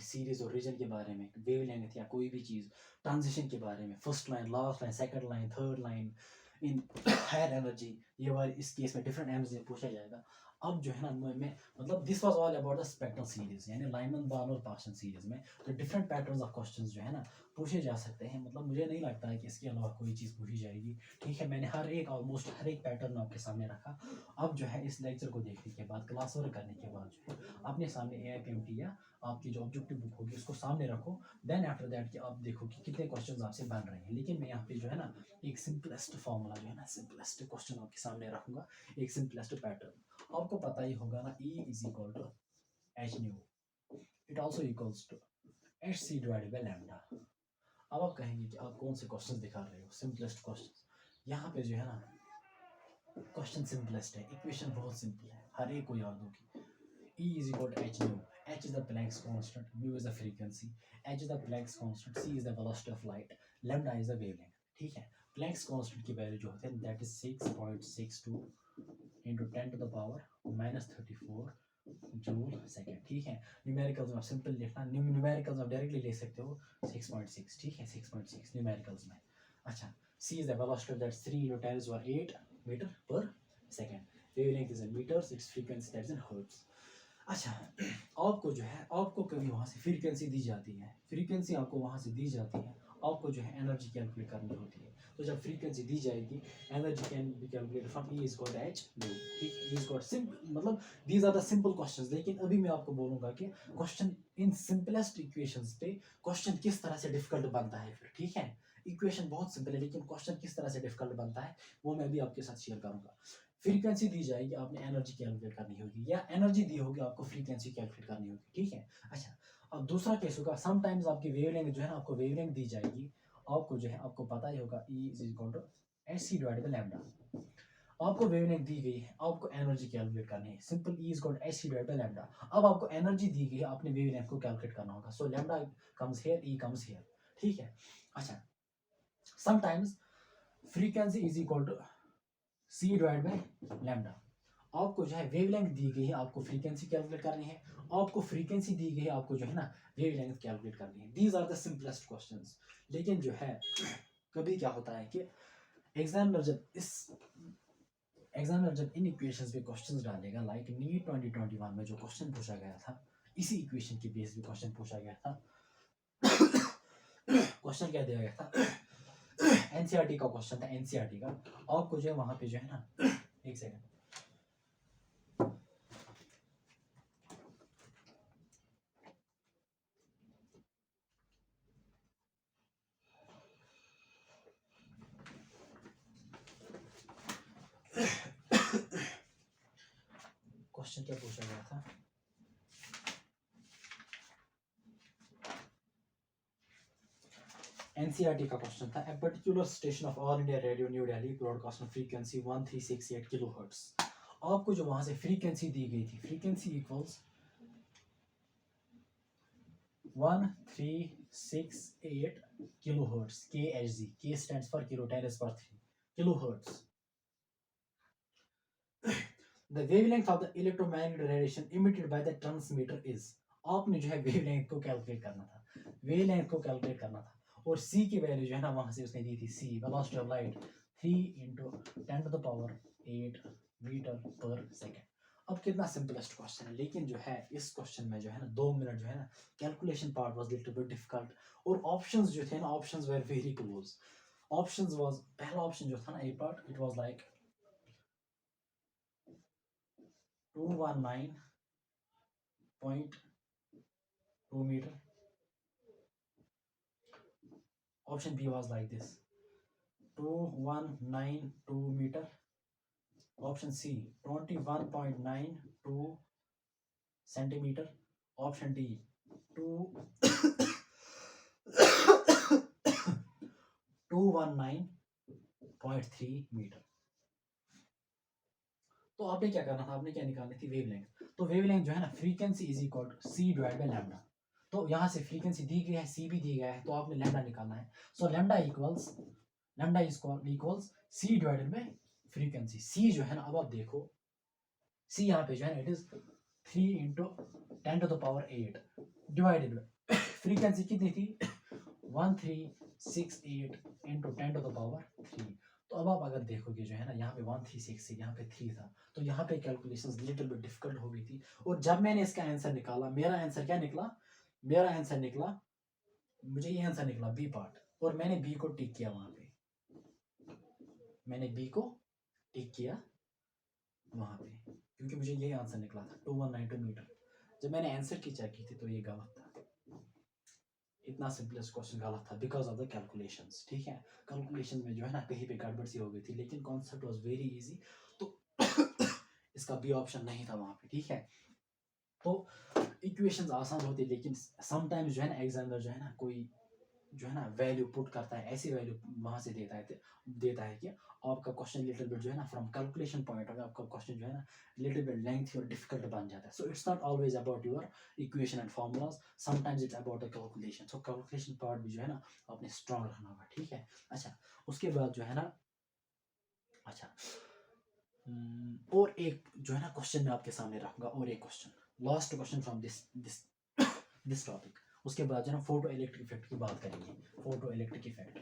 सीरीज और रीजन के बारे में, वेवलेंथ या कोई भी चीज, ट्रांजिशन के बारे में, first line, last line, second line, third line, in higher energy, ये वाले इस केस में डिफरेंट एम्स में पूछा जाएगा। अब जो है ना मैं मतलब this was all about the spectral series, यानी लाइमन बॉर्न और पार्सन सीरीज में तो डिफरेंट पैटर्न्स ऑफ क्वेश्चंस जो है ना पूछे जा सकते हैं। मतलब मुझे नहीं लगता है कि इसके अलावा कोई चीज़ पूछी जाएगी, ठीक है। मैंने ऑलमोस्ट हर एक पैटर्न आपके सामने रखा। अब जो है इस लेक्चर को देखने के बाद, क्लास वर्क करने के बाद जो है अपने सामने AIPMT या आपकी जो ऑब्जेक्टिव बुक होगी उसको सामने रखो। देन आफ्टर दैट कि आप देखो कि कितने क्वेश्चंस आपसे बन रहे हैं। लेकिन मैं यहाँ पे जो है ना एक सिंपलेस्ट फॉर्मूला जो है ना, सिंपलेस्ट क्वेश्चन आपके सामने रखूंगा, एक सिंपलेस्ट पैटर्न। आपको पता ही होगा ना, E is equal to H nu, it also equals to H C divided by lambda. अब आप कहेंगे कि आप कौन से क्वेश्चन दिखा रहे हो, सिंपलेस्ट क्वेश्चन। यहाँ पे जो है ना क्वेश्चन सिंपलेस्ट है, इक्वेशन बहुत सिंपल है, हर एक को याद होगी। E is equal to h nu. H is the Planck's constant, mu is the frequency, h is the Planck's constant, c is the velocity of light, lambda is the wavelength. ठीक है, Planck's constant की वैल्यू जो होती है that is 6.62 into 10 to the power minus 34 joule second. ठीक है, न्यूमेरिकल्स में आप सिंपल लिखना, न्यूमेरिकल्स आप डायरेक्टली ले सकते हो 6.6, ठीक है, 6.6 न्यूमेरिकल्स में। अच्छा, c is the velocity that's 3 into 10 is 8 meter per second, wavelength is in meters, its frequency that's in hertz। अच्छा, आपको जो है आपको कभी वहाँ से फ्रीक्वेंसी दी जाती है, फ्रीक्वेंसी आपको वहाँ से दी जाती है, आपको जो है एनर्जी कैलकुलेट करनी होती है। तो जब फ्रीक्वेंसी दी जाएगी, energy can be calculated from E is equal to H nu. ठीक, E इज इक्वल सिंपल, मतलब these are the simple questions. लेकिन अभी मैं आपको बोलूंगा कि क्वेश्चन इन सिंपलेस्ट इक्वेशंस पे क्वेश्चन किस तरह से डिफिकल्ट बनता है फिर, ठीक है। इक्वेशन बहुत सिंपल है लेकिन क्वेश्चन किस तरह से डिफिकल्ट बनता है वो मैं भी आपके साथ शेयर करूंगा। फ्रीक्वेंसी दी जाएगी, आपने एनर्जी कैलकुलेट करनी होगी, या एनर्जी दी होगी आपको फ्रीक्वेंसी कैलकुलेट करनी होगी, ठीक है। अच्छा, अब दूसरा केस होगा, समटाइम्स आपकी वेवलेंथ जो है ना, आपको वेवलेंथ दी जाएगी, आपको जो है आपको पता ही होगा E is equal to H C divided by lambda. आपको वेवलेंथ दी गई है, आपको एनर्जी कैलकुलेट करनी है, simple E is equal to H C divided by lambda. अब आपको एनर्जी दी गई है, आपने वेवलेंथ को कैलकुलेट करना होगा, so lambda comes here, E comes here, ठीक है। अच्छा, sometimes frequency is equal to C divide by lambda. आपको जो है वेवलेंथ दी गई है, आपको फ्रीक्वेंसी कैलकुलेट करनी है, आपको फ्रीक्वेंसी दी गई है, आपको जो है ना वेवलेंथ कैलकुलेट करनी है। These are the simplest questions. लेकिन जो है कभी क्या होता है कि एग्जामिनर जब इन इक्वेशंस पे क्वेश्चंस डालेगा, लाइक नीट 2021 में जो क्वेश्चन पूछा गया था, इसी इक्वेशन के बेस पे क्वेश्चन पूछा गया था। क्वेश्चन क्या दिया गया था, एनसीईआरटी का क्वेश्चन था, एनसीईआरटी का। आपको जो है वहां पे जो है ना, एक सेकंड, क्वेश्चन क्या पूछा गया था, एनसीईआरटी का क्वेश्चन था, a particular station of all India radio new Delhi broadcast frequency 1368 kilohertz. आपको जो वहां से फ्रीक्वेंसी दी गई थी, frequency equals 1368 kilohertz, KHZ, K stands for kilo, 10 is per 3 kilohertz. The wavelength of the electromagnetic radiation emitted by the transmitter is, आपने जो है वेवलेंथ को कैलकुलेट करना था, वेवलेंथ को कैलकुलेट करना था, और सी की वैल्यू जो है ना वहां से उसने दी थी, C velocity of light 3 into 10⁸ 8 metre per second. अब कितना सिंपलेस्ट क्वेश्चन है, लेकिन जो है इस क्वेश्चन में जो है ना 2 मिनट जो है ना calculation part was little bit difficult, और ऑप्शंस जो थे ना options were very close. Options was, पहला ऑप्शन जो था ना A part, it was like 219.2 metre, option B was like this 2192 meter, option C 21.92 centimeter, option D 2 219.3 metre. तो आपने क्या करना था, आपने क्या निकालनी थी, वेवलेंथ। तो वेवलेंथ जो है ना frequency is equal to c divide by lambda. तो यहाँ से फ्रीक्वेंसी दी गई है, सी भी दी गया है, तो आपने लैम्डा निकालना है। So lambda equals C divided by frequency. C जो है ना, अब आप देखो सी यहाँ पे जो है ना it is 3 into 10⁸ 8 divided by frequency कितनी थी 1368 इंटू 10⁻3। तो अब आप अगर देखोगे जो है ना यहाँ पे 1368 यहाँ पे 3 था, तो यहाँ पे कैलकुलेशंस लिटिल बिट डिफिकल्ट हो गई थी। और जब मैंने इसका आंसर निकाला, मेरा आंसर क्या निकला, मेरा आंसर निकला, मुझे ये आंसर निकला बी पार्ट, और मैंने बी को टिक किया वहां पे, मैंने बी को टिक किया वहां पे, क्योंकि मुझे ये आंसर निकला था 2192 मीटर। जब मैंने आंसर की चेक की थी तो ये गलत था, इतना सिंपलेस्ट क्वेश्चन गलत था बिकॉज ऑफ द कैलकुलेशंस। ठीक है, कैलकुलेशन में जो है ना कहीं पे गड़बड़ सी हो गई थी, लेकिन कॉन्सेप्ट वाज वेरी इजी, तो इसका बी ऑप्शन नहीं था वहां पे। ठीक है, तो इक्वेशंस आसान होती, लेकिन समटाइम्स जो है ना एग्जामिनर जो है ना कोई जो है ना वैल्यू पुट करता है, ऐसी वैल्यू वहां से देता है कि आपका क्वेश्चन लिटिल बिट जो है ना from calculation point of view आपका क्वेश्चन जो है ना लिटिल बिट लेंथी और डिफिकल्ट बन जाता है। So it's not always about your equation and formulas, sometimes it's about the calculation. So calculation part भी जो है ना आपने स्ट्रॉन्ग रखना होगा। ठीक है, अच्छा उसके बाद जो है ना, अच्छा और एक जो है ना क्वेश्चन मैं आपके सामने रखूंगा, और एक question last question from this topic. उसके बाद जो है ना फोटो इलेक्ट्रिक इफेक्ट की बात करेंगे। फोटो इलेक्ट्रिक इफेक्ट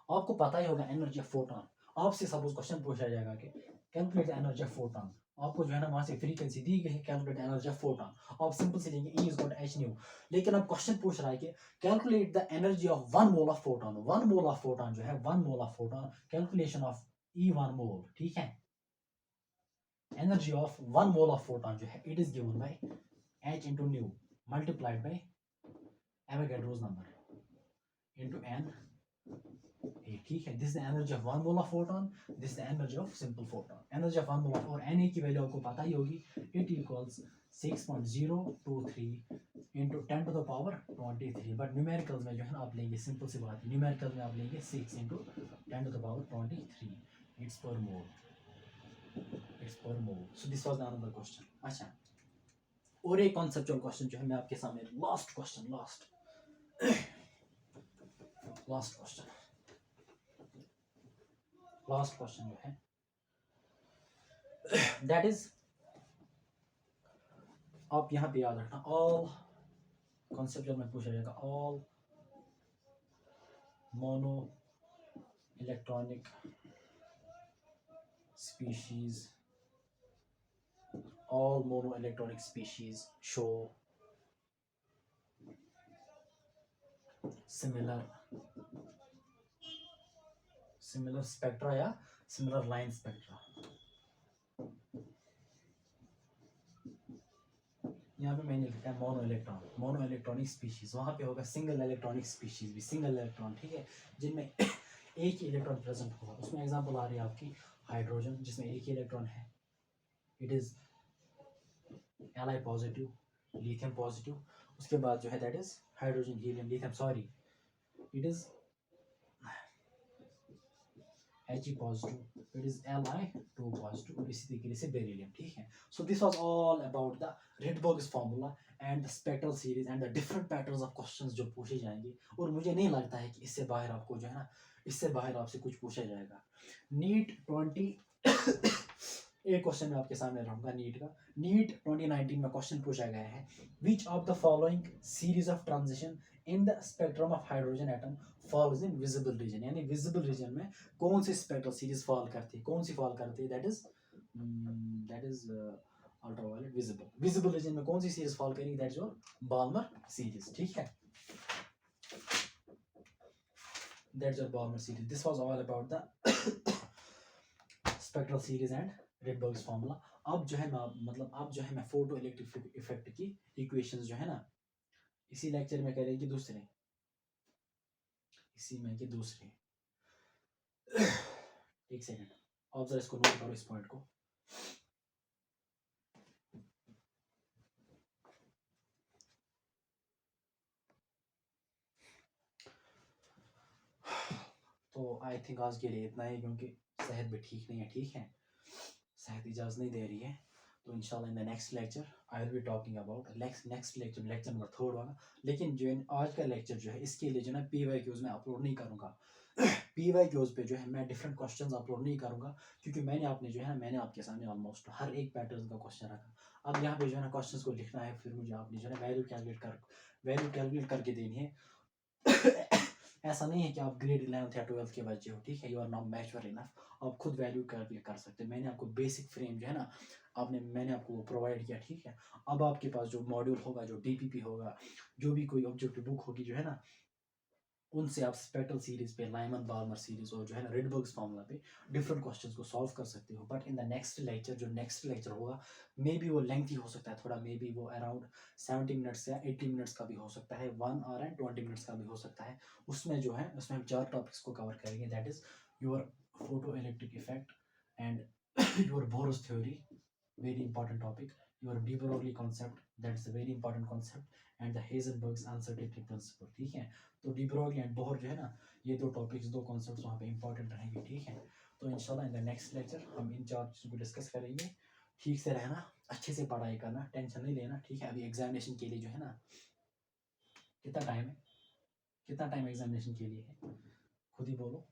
आपको पता ही होगा, एनर्जी ऑफ फोटोन। आपसे सपोज क्वेश्चन पूछा जाएगा कि कैलकुलेट एनर्जी ऑफ फोटोन, आपको जो है ना वहां से फ्रीक्वेंसी दी गई है, कैलकुलेट एनर्जी ऑफ फोटोन, आप सिंपल से लेंगे E = h न्यू। लेकिन अब क्वेश्चन पूछ रहा है कि calculate the energy of 1 mole of photon. 1 mole of photon जो है 1 mole of photon, calculation of E1 मोल। ठीक है, energy of 1 mole of photon जो है it is given bye h into new multiplied by Avogadro's number into n। ठीक है, this is the energy of 1 mole of photon, this is the energy of simple photon. Energy of 1 मोल और Na की वैल्यू आपको पता ही होगी, it equals 6.023 into 10⁻23। But numericals में जो है ना आप लेंगे, सिंपल सी बात है, न्यूमेरिकल्स में आप लेंगे 6 into 10⁻23, it's per mole, it's per mole. So this was another question. अच्छा, और एक कॉन्सेप्चुअल क्वेश्चन जो है मैं आपके सामने, लास्ट क्वेश्चन, लास्ट क्वेश्चन जो है दैट इज, आप यहाँ पे याद रखना, ऑल कॉन्सेप्ट में पूछा जाएगा, all mono electronic species, all monoelectronic species show similar spectra या similar line spectra। यहाँ पे मैंने लिखा है मोनो इलेक्ट्रॉनिक स्पीशीज, वहां पे होगा सिंगल इलेक्ट्रॉनिक स्पीशीज भी, सिंगल इलेक्ट्रॉन। ठीक है, जिनमें एक ही इलेक्ट्रॉन प्रेजेंट होगा। उसमें एग्जांपल आ रही है आपकी हाइड्रोजन, जिसमें एक ही इलेक्ट्रॉन है, it is Li positive, lithium positive. उसके बाद जो है that is hydrogen, helium, lithium, sorry it is He positive, it is Li2 positive, और इसी तरीके से बेरिलियम। ठीक है, सो this was all about the Rydberg's formula and the spectral series and the different patterns of questions जो पूछे जाएंगे। और मुझे नहीं लगता है कि इससे बाहर आपको जो है ना, इससे बाहर आपसे कुछ पूछा जाएगा। नीट 20 एक क्वेश्चन मैं आपके सामने रहूंगा नीट का। नीट 2019 में क्वेश्चन पूछा गया है, विच of the following series of transition in the spectrum of hydrogen atom falls in visible reason, यानी विजिबल रीजन में कौन सी स्पेक्ट्रल सीरीज फॉल करती है, कौन सी फॉल करती है, that is ultraviolet visible, visible region में कौन सी सीरीज फॉल करेगी, that is your Balmer series, ठीक है, that's your Balmer series. This was all about the spectral series and Rydberg's formula. अब जो है मैं फोटो इलेक्ट्रिक इफेक्ट की इक्वेशंस जो है ना इसी लेक्चर में करेंगे, दूसरे इसी में के दूसरे एक सेकंड, आप जरा इसको नोट करो, इस पॉइंट को। तो आई थिंक आज के लिए इतना ही, क्योंकि सेहत भी ठीक नहीं है, ठीक है, सेहत इजाज़त नहीं दे रही है। तो इंशाल्लाह in the next lecture I will be talking about next lecture number 3 वाला। लेकिन जो आज का लेक्चर जो है इसके लिए जो है PYQs मैं अपलोड नहीं करूँगा। PYQs पे जो है मैं डिफरेंट क्वेश्चंस अपलोड नहीं करूँगा, क्योंकि मैंने आपके सामने ऑलमोस्ट हर एक पैटर्न का क्वेश्चन रखा। अब यहाँ पे जो है ना क्वेश्चंस को लिखना है, फिर मुझे आपने जो है वैल्यू कैलकुलेट करके देनी है। ऐसा नहीं है कि आप ग्रेड 11th या 12th के बच्चे हो, ठीक है, you are not mature enough, आप खुद वैल्यू कैलकुलेट कर सकते हैं। मैंने आपको बेसिक फ्रेम जो है ना मैंने आपको वो प्रोवाइड किया, ठीक है। अब आपके पास जो मॉड्यूल होगा, जो DPP होगा, जो भी कोई ऑब्जेक्टिव बुक होगी जो है ना, उनसे आप स्पेक्ट्रल सीरीज पे, लाइमन बाल्मर सीरीज और जो है ना रेडबर्ग्स फार्मूला पे डिफरेंट क्वेश्चंस को सॉल्व कर सकते हो। But in the next lecture होगा, मे बी वो लेंथी हो सकता है थोड़ा, मे बी वो अराउंड 70 मिनट्स या 80 मिनट्स का भी हो सकता है, 1 आवर एंड 20 मिनट्स का भी हो सकता है। उसमें जो है उसमें हम 4 टॉपिक्स को कवर करेंगे, that is your photo electric effect and your borrows theory, very important topic, your de Broglie concept, that's a very important concept, and the Heisenberg's uncertainty principle, ठीक है। तो de Broglie एंड बोहर जो है ना, ये दो टॉपिक्स, दो कॉन्सेप्ट्स वहाँ पे इंपॉर्टेंट रहेंगे, ठीक है। तो इंशाल्लाह इन द नेक्स्ट लेक्चर हम इन 4 चीज़ों को डिस्कस करेंगे। ठीक से रहना, अच्छे से पढ़ाई करना, टेंशन नहीं लेना, ठीक है। अभी एग्जामिनेशन के लिए जो है ना, कितना टाइम है, कितना टाइम एग्जामिनेशन के लिए है, खुद ही बोलो।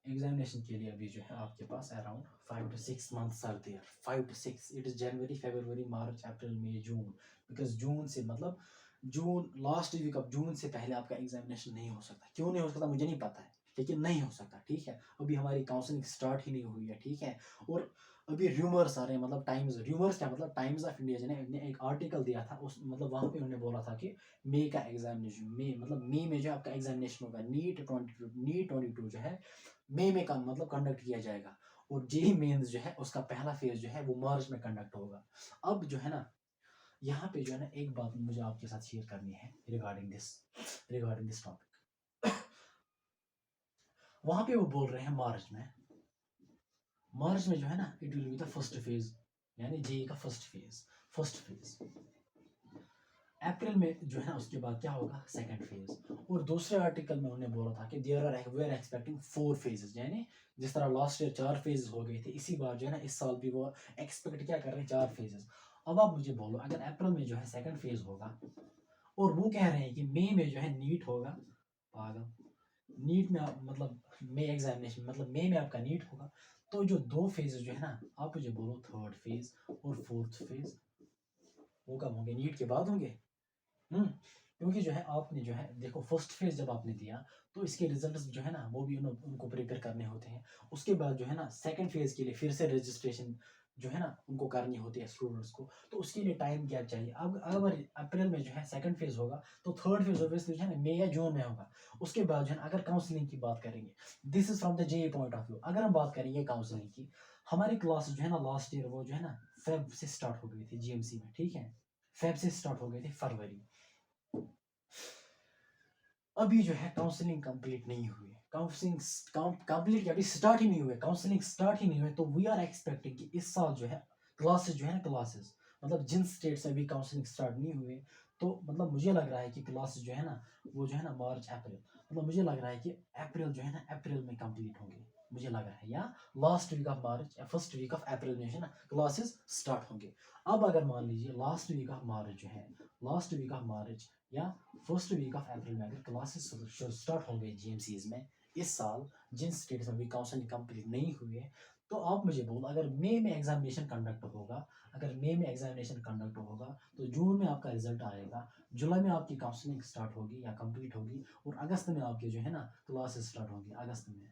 एग्जामिनेशन के लिए अभी जो है आपके पास around 5 to 6 months are there, 5 to 6, it is January, February, March, April, May, June, because June से June last week of June से पहले आपका एग्जामिनेशन नहीं हो सकता। क्यों नहीं हो सकता मुझे नहीं पता है, लेकिन नहीं हो सकता, ठीक है। अभी हमारी काउंसलिंग स्टार्ट ही नहीं हुई है, ठीक है। और अभी र्यूमर्स आ रहे हैं, र्यूमर्स क्या, टाइम्स ऑफ इंडिया ने एक आर्टिकल दिया था, उस वहाँ पे उन्होंने बोला था कि मई का एग्जामिनेशन, मई में जो आपका एग्जामिनेशन होगा, नीट 22 जो है मई में कंडक्ट किया जाएगा। और जेई मेंस जो है उसका पहला फेज जो है वो मार्च में कंडक्ट होगा। अब जो है ना यहाँ पे जो है ना एक बात मुझे आपके साथ शेयर करनी है रिगार्डिंग दिस टॉपिक। वहां पे वो बोल रहे हैं मार्च में जो है ना it will be the first phase, यानी जेई का फर्स्ट फेज। अप्रैल में जो है ना उसके बाद क्या होगा, सेकंड फेज। और दूसरे आर्टिकल में उन्होंने बोला था कि वी आर एक्सपेक्टिंग 4 फेजेस, यानी जिस तरह लास्ट ईयर 4 फेजेस हो गए थे, इसी बार जो है ना इस साल भी वो एक्सपेक्ट क्या कर रहे हैं, 4 फेजेस। अब आप मुझे बोलो, अगर अप्रैल में जो है सेकंड फेज होगा और वो कह रहे हैं कि मई में जो है नीट होगा, पागल, नीट में मई एग्जामिनेशन मई में आपका नीट होगा, तो जो 2 फेजेस जो है ना, आप मुझे बोलो थर्ड फेज और फोर्थ फेज वो कब होंगे, नीट के बाद होंगे। क्योंकि जो है आपने जो है देखो फर्स्ट फेज जब आपने दिया तो इसके रिजल्ट्स जो है ना वो भी उनको प्रिपेयर करने होते हैं। उसके बाद जो है ना सेकंड फेज के लिए फिर से रजिस्ट्रेशन जो है ना उनको करनी होती है स्टूडेंट्स को, तो उसके लिए टाइम गैप चाहिए। अब अगर अप्रैल में जो है सेकंड फेज होगा तो थर्ड फेज ऑब्वियसली जो है ना मई या जून में होगा। उसके बाद जो है ना अगर काउंसलिंग की बात करेंगे, this is from the JEE point of view, अगर हम बात करेंगे काउंसलिंग की, हमारी क्लास जो है ना लास्ट ईयर वो जो है ना फेब से स्टार्ट हो गई थी GMC में, ठीक है, फेब से स्टार्ट हो गई थी फरवरी। अभी जो है काउंसलिंग कंप्लीट नहीं हुई, काउंसलिंग कंप्लीट अभी स्टार्ट ही नहीं हुए, काउंसलिंग स्टार्ट ही नहीं हुए, तो वी आर एक्सपेक्टिंग कि इस साल जो है क्लासेस जो है ना क्लासेस जिन स्टेट से अभी काउंसलिंग स्टार्ट नहीं हुए, तो मुझे लग रहा है कि क्लासेस जो है ना वो जो है ना मार्च अप्रैल, मुझे लग रहा है कि अप्रैल जो है ना अप्रैल में कंप्लीट होंगे, मुझे लग रहा है, या लास्ट वीक ऑफ मार्च या फर्स्ट वीक ऑफ अप्रैल में जो है ना क्लासेस स्टार्ट होंगे। अब अगर मान लीजिए लास्ट वीक ऑफ मार्च जो है, लास्ट वीक ऑफ मार्च या फर्स्ट वीक ऑफ अप्रैल में अगर क्लासेस स्टार्ट हो गए GMCs में, इस साल जिन स्टेट्स में भी काउंसलिंग कंप्लीट नहीं हुई है, तो आप मुझे बोलो, अगर मई में एग्जामिनेशन कंडक्ट होगा, अगर मई में एग्जामिनेशन कंडक्ट होगा तो जून में आपका रिजल्ट आएगा, जुलाई में आपकी काउंसलिंग स्टार्ट होगी या कंप्लीट होगी, और अगस्त में आपके जो है ना क्लासेस स्टार्ट होगी अगस्त में।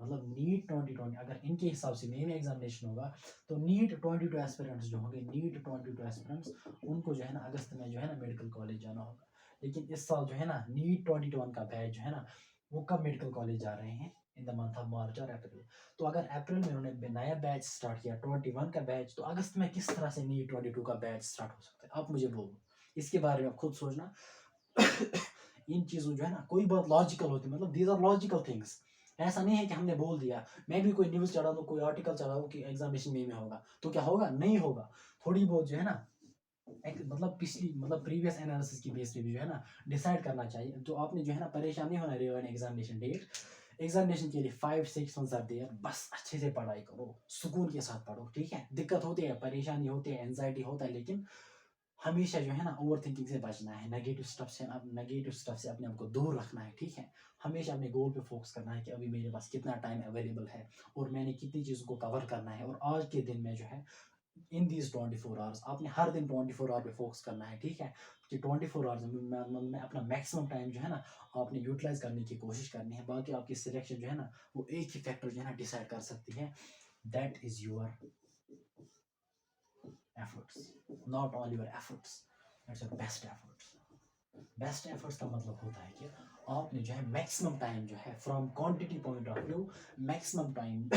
मतलब नीट 2020 अगर इनके हिसाब से मई में एग्जामिनेशन होगा तो नीट 22 एस्पिरेंट्स जो होंगे, नीट 22 एस्पिरेंट्स, उनको जो है ना अगस्त में जो है ना मेडिकल कॉलेज जाना होगा। लेकिन इस साल जो है ना नीट 21 का बैच जो है ना, वो कब मेडिकल कॉलेज जा रहे हैं? In the month of March और अप्रैल। तो अगर अप्रैल में उन्होंने नया बैच स्टार्ट किया 21 का बैच, तो अगस्त में किस तरह से नीट 22 का बैच स्टार्ट हो सकता है? आप मुझे बोलो, इसके बारे में आप खुद सोचना। इन चीज़ों जो है ना, कोई बात लॉजिकल होती है, मतलब दीज आर लॉजिकल थिंग्स। ऐसा नहीं है कि हमने बोल दिया, मैं भी कोई न्यूज़ चढ़ा दूँ, कोई आर्टिकल चढ़ा दूँ कि एग्जामिनेशन में होगा, तो क्या होगा? नहीं होगा। थोड़ी बहुत जो है ना एक मतलब पिछली मतलब प्रीवियस एनालिसिस की बेस पे भी जो है ना डिसाइड करना चाहिए। जो आपने जो है ना परेशान नहीं होना रहेगा एग्जामिनेशन डेट, एग्जामिनेशन के लिए 5-6 मंथ्स आर देयर, बस अच्छे से पढ़ाई करो, सुकून के साथ पढ़ो, ठीक है? दिक्कत होती है, परेशानी होती है, एंजाइटी होता है, लेकिन हमेशा जो है ना ओवर थिंकिंग से बचना है, नेगेटिव स्टफ से अपने आप को दूर रखना है, ठीक है? हमेशा अपने गोल पे फोकस करना है कि अभी मेरे पास कितना टाइम अवेलेबल है और मैंने कितनी चीज़ों को कवर करना है, और आज के दिन में जो है इन दीज 24 आवर्स आपने हर दिन 24 आवर पे फोकस करना है, ठीक है? कि 24 आवर्स में अपना मैक्सिमम टाइम जो है ना आपने यूटिलाइज करने की कोशिश करनी है। बाकी आपकी सिलेक्शन जो है ना वो एक ही फैक्टर जो है ना डिसाइड कर सकती है, that is your efforts, not all your efforts, that's your best efforts. Best efforts का मतलब होता है कि आपने जो है मैक्सिमम टाइम जो है from quantity point of view, maximum time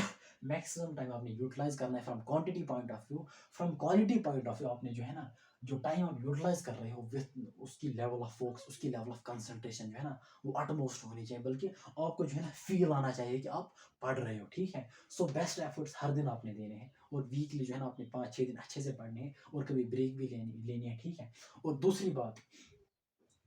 maximum time आपने यूटिलाइज करना है from quantity point of view. From quality point of view आपने जो है ना जो टाइम आप यूटिलाइज कर रहे हो विथ उसकी लेवल ऑफ फोकस, उसकी लेवल ऑफ कंसंट्रेशन जो है ना वो अटमोस्ट होनी चाहिए, बल्कि आपको जो है ना फील आना चाहिए कि आप पढ़ रहे हो, ठीक है? सो बेस्ट एफर्ट्स हर दिन आपने देने हैं, और वीकली जो है ना आपने 5-6 दिन अच्छे से पढ़ने हैं, और कभी ब्रेक भी लेनी है, ठीक है? और दूसरी बात,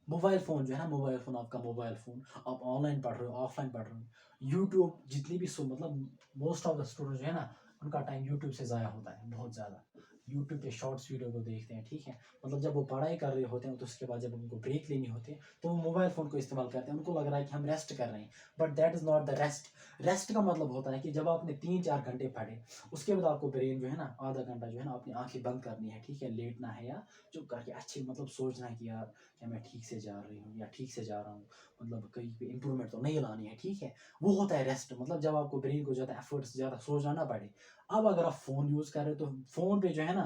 मोबाइल फ़ोन जो है ना, मोबाइल फ़ोन, आपका मोबाइल फ़ोन, आप ऑनलाइन पढ़ रहे हो, ऑफलाइन पढ़ रहे हो, यूट्यूब जितनी भी मतलब मोस्ट ऑफ द स्टूडेंट जो है ना उनका टाइम यूट्यूब से ज़ाया होता है बहुत ज़्यादा। यूट्यूब पे शॉर्ट्स वीडियो को देखते हैं, ठीक है? मतलब जब वो पढ़ाई कर रहे होते हैं तो उसके बाद जब उनको ब्रेक लेनी होती है तो वो मोबाइल फ़ोन को इस्तेमाल करते हैं, उनको लग रहा है कि हम रेस्ट कर रहे हैं, but that is not the rest. Rest का मतलब होता है कि जब आपने 3-4 घंटे पढ़े, उसके बाद आपको ब्रेन जो है ना आधा घंटा जो है ना अपनी आंखें बंद करनी है, ठीक है? लेटना है या चुप करके अच्छी मतलब सोचना है कि यार क्या मैं ठीक से जा रही हूँ या ठीक से जा रहा हूँ, मतलब कहीं पे इंप्रूवमेंट तो नहीं लानी है, ठीक है? वो होता है रेस्ट, मतलब जब आपको ब्रेन को ज़्यादा एफर्ट्स ज़्यादा सोचना ना पड़े। अब अगर आप फ़ोन यूज़ कर रहे हो तो फ़ोन पे जो है ना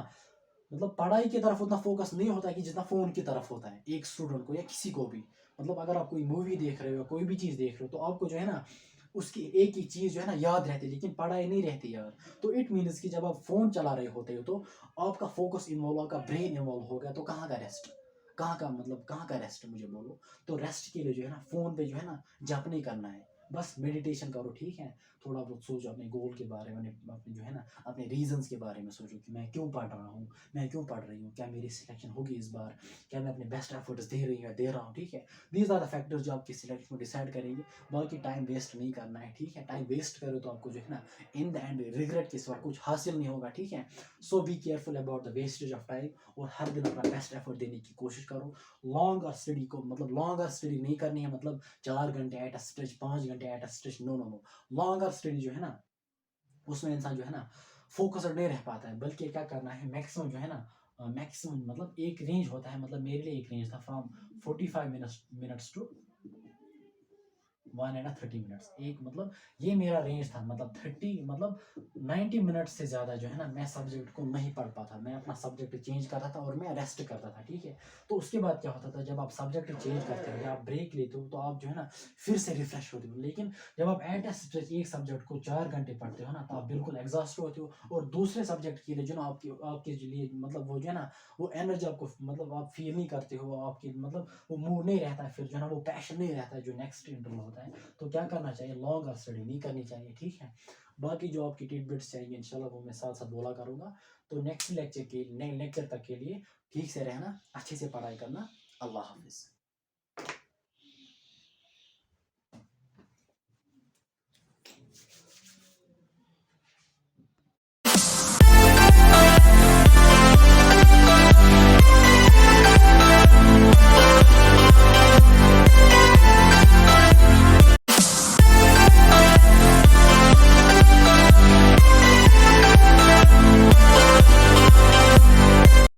मतलब पढ़ाई की तरफ उतना फोकस नहीं होता है कि जितना फ़ोन की तरफ होता है एक स्टूडेंट को या किसी को भी। मतलब अगर आप कोई मूवी देख रहे हो, कोई भी चीज़ देख रहे हो, तो आपको जो है ना उसकी एक ही चीज़ जो है ना याद रहती है, लेकिन पढ़ाई नहीं रहती यार। तो इट मीन्स कि जब आप फ़ोन चला रहे होते हो तो आपका फोकस इन्वॉल्व, आपका ब्रेन इन्वॉल्व हो गया, तो कहाँ का रेस्ट? कहाँ का मतलब कहाँ का रेस्ट मुझे बोलो? तो रेस्ट के लिए जो है ना फ़ोन पे जो है ना जप नहीं करना है, बस मेडिटेशन करो, ठीक है? थोड़ा बहुत सोचो अपने गोल के बारे में, अपने जो है ना अपने रीजंस के बारे में सोचो कि मैं क्यों पढ़ रहा हूँ, मैं क्यों पढ़ रही हूँ, क्या मेरी सिलेक्शन होगी इस बार, क्या मैं अपने बेस्ट एफर्ट्स दे रही हूँ या दे रहा हूँ, ठीक है? दीज आर द फैक्टर्स जो आपकी सिलेक्शन को डिसाइड करेंगे। बाकी टाइम वेस्ट नहीं करना है, ठीक है? टाइम वेस्ट करो तो आपको जो है ना इन द एंड रिग्रेट के सिवा कुछ हासिल नहीं होगा, ठीक है? So be careful about the wastage of time, और हर दिन अपना बेस्ट एफर्ट देने की कोशिश करो। लॉन्ग और स्टडी को मतलब लॉन्ग और स्टडी नहीं करनी है, मतलब 4 घंटे एट अ स्ट्रेच, 5 घंटे at a stretch, no no no. Long और स्टडी जो है ना उसमें इंसान जो है ना फोकस्ड नहीं रह पाता है, बल्कि क्या करना है मैक्सिमम जो है ना मैक्सिमम मतलब एक रेंज होता है, मतलब मेरे लिए एक रेंज था from 45 minutes to 1 and 30 minutes, एक मतलब ये मेरा रेंज था, मतलब 30 मतलब 90 मिनट्स से ज़्यादा जो है ना मैं सब्जेक्ट को नहीं पढ़ पाता, मैं अपना सब्जेक्ट चेंज करता था और मैं रेस्ट करता था, ठीक है? तो उसके बाद क्या होता था, जब आप सब्जेक्ट चेंज करते हो या आप ब्रेक लेते हो तो आप जो है ना फिर से रिफ्रेश होते हो। लेकिन जब आप एट ए स्ट्रेच एक सब्जेक्ट को 4 घंटे पढ़ते हो ना तो आप बिल्कुल एग्जॉस्ट होते हो, और दूसरे सब्जेक्ट के लिए जो ना आपके आपके लिए मतलब वो जो है ना वो एनर्जी आपको मतलब आप फील नहीं करते हो, आपकी मतलब वो मूड नहीं रहता है, फिर जो है ना वो पैशन नहीं रहता है जो नेक्स्ट इंटरवल होता है। तो क्या करना चाहिए, लॉन्ग और स्टडी नहीं करनी चाहिए, ठीक है? बाकी जो आपकी टिडबिट्स चाहिए इंशाल्लाह वो मैं साथ साथ बोला करूँगा। तो नेक्स्ट लेक्चर तक के लिए ठीक से रहना, अच्छे से पढ़ाई करना। अल्लाह हाफिज़।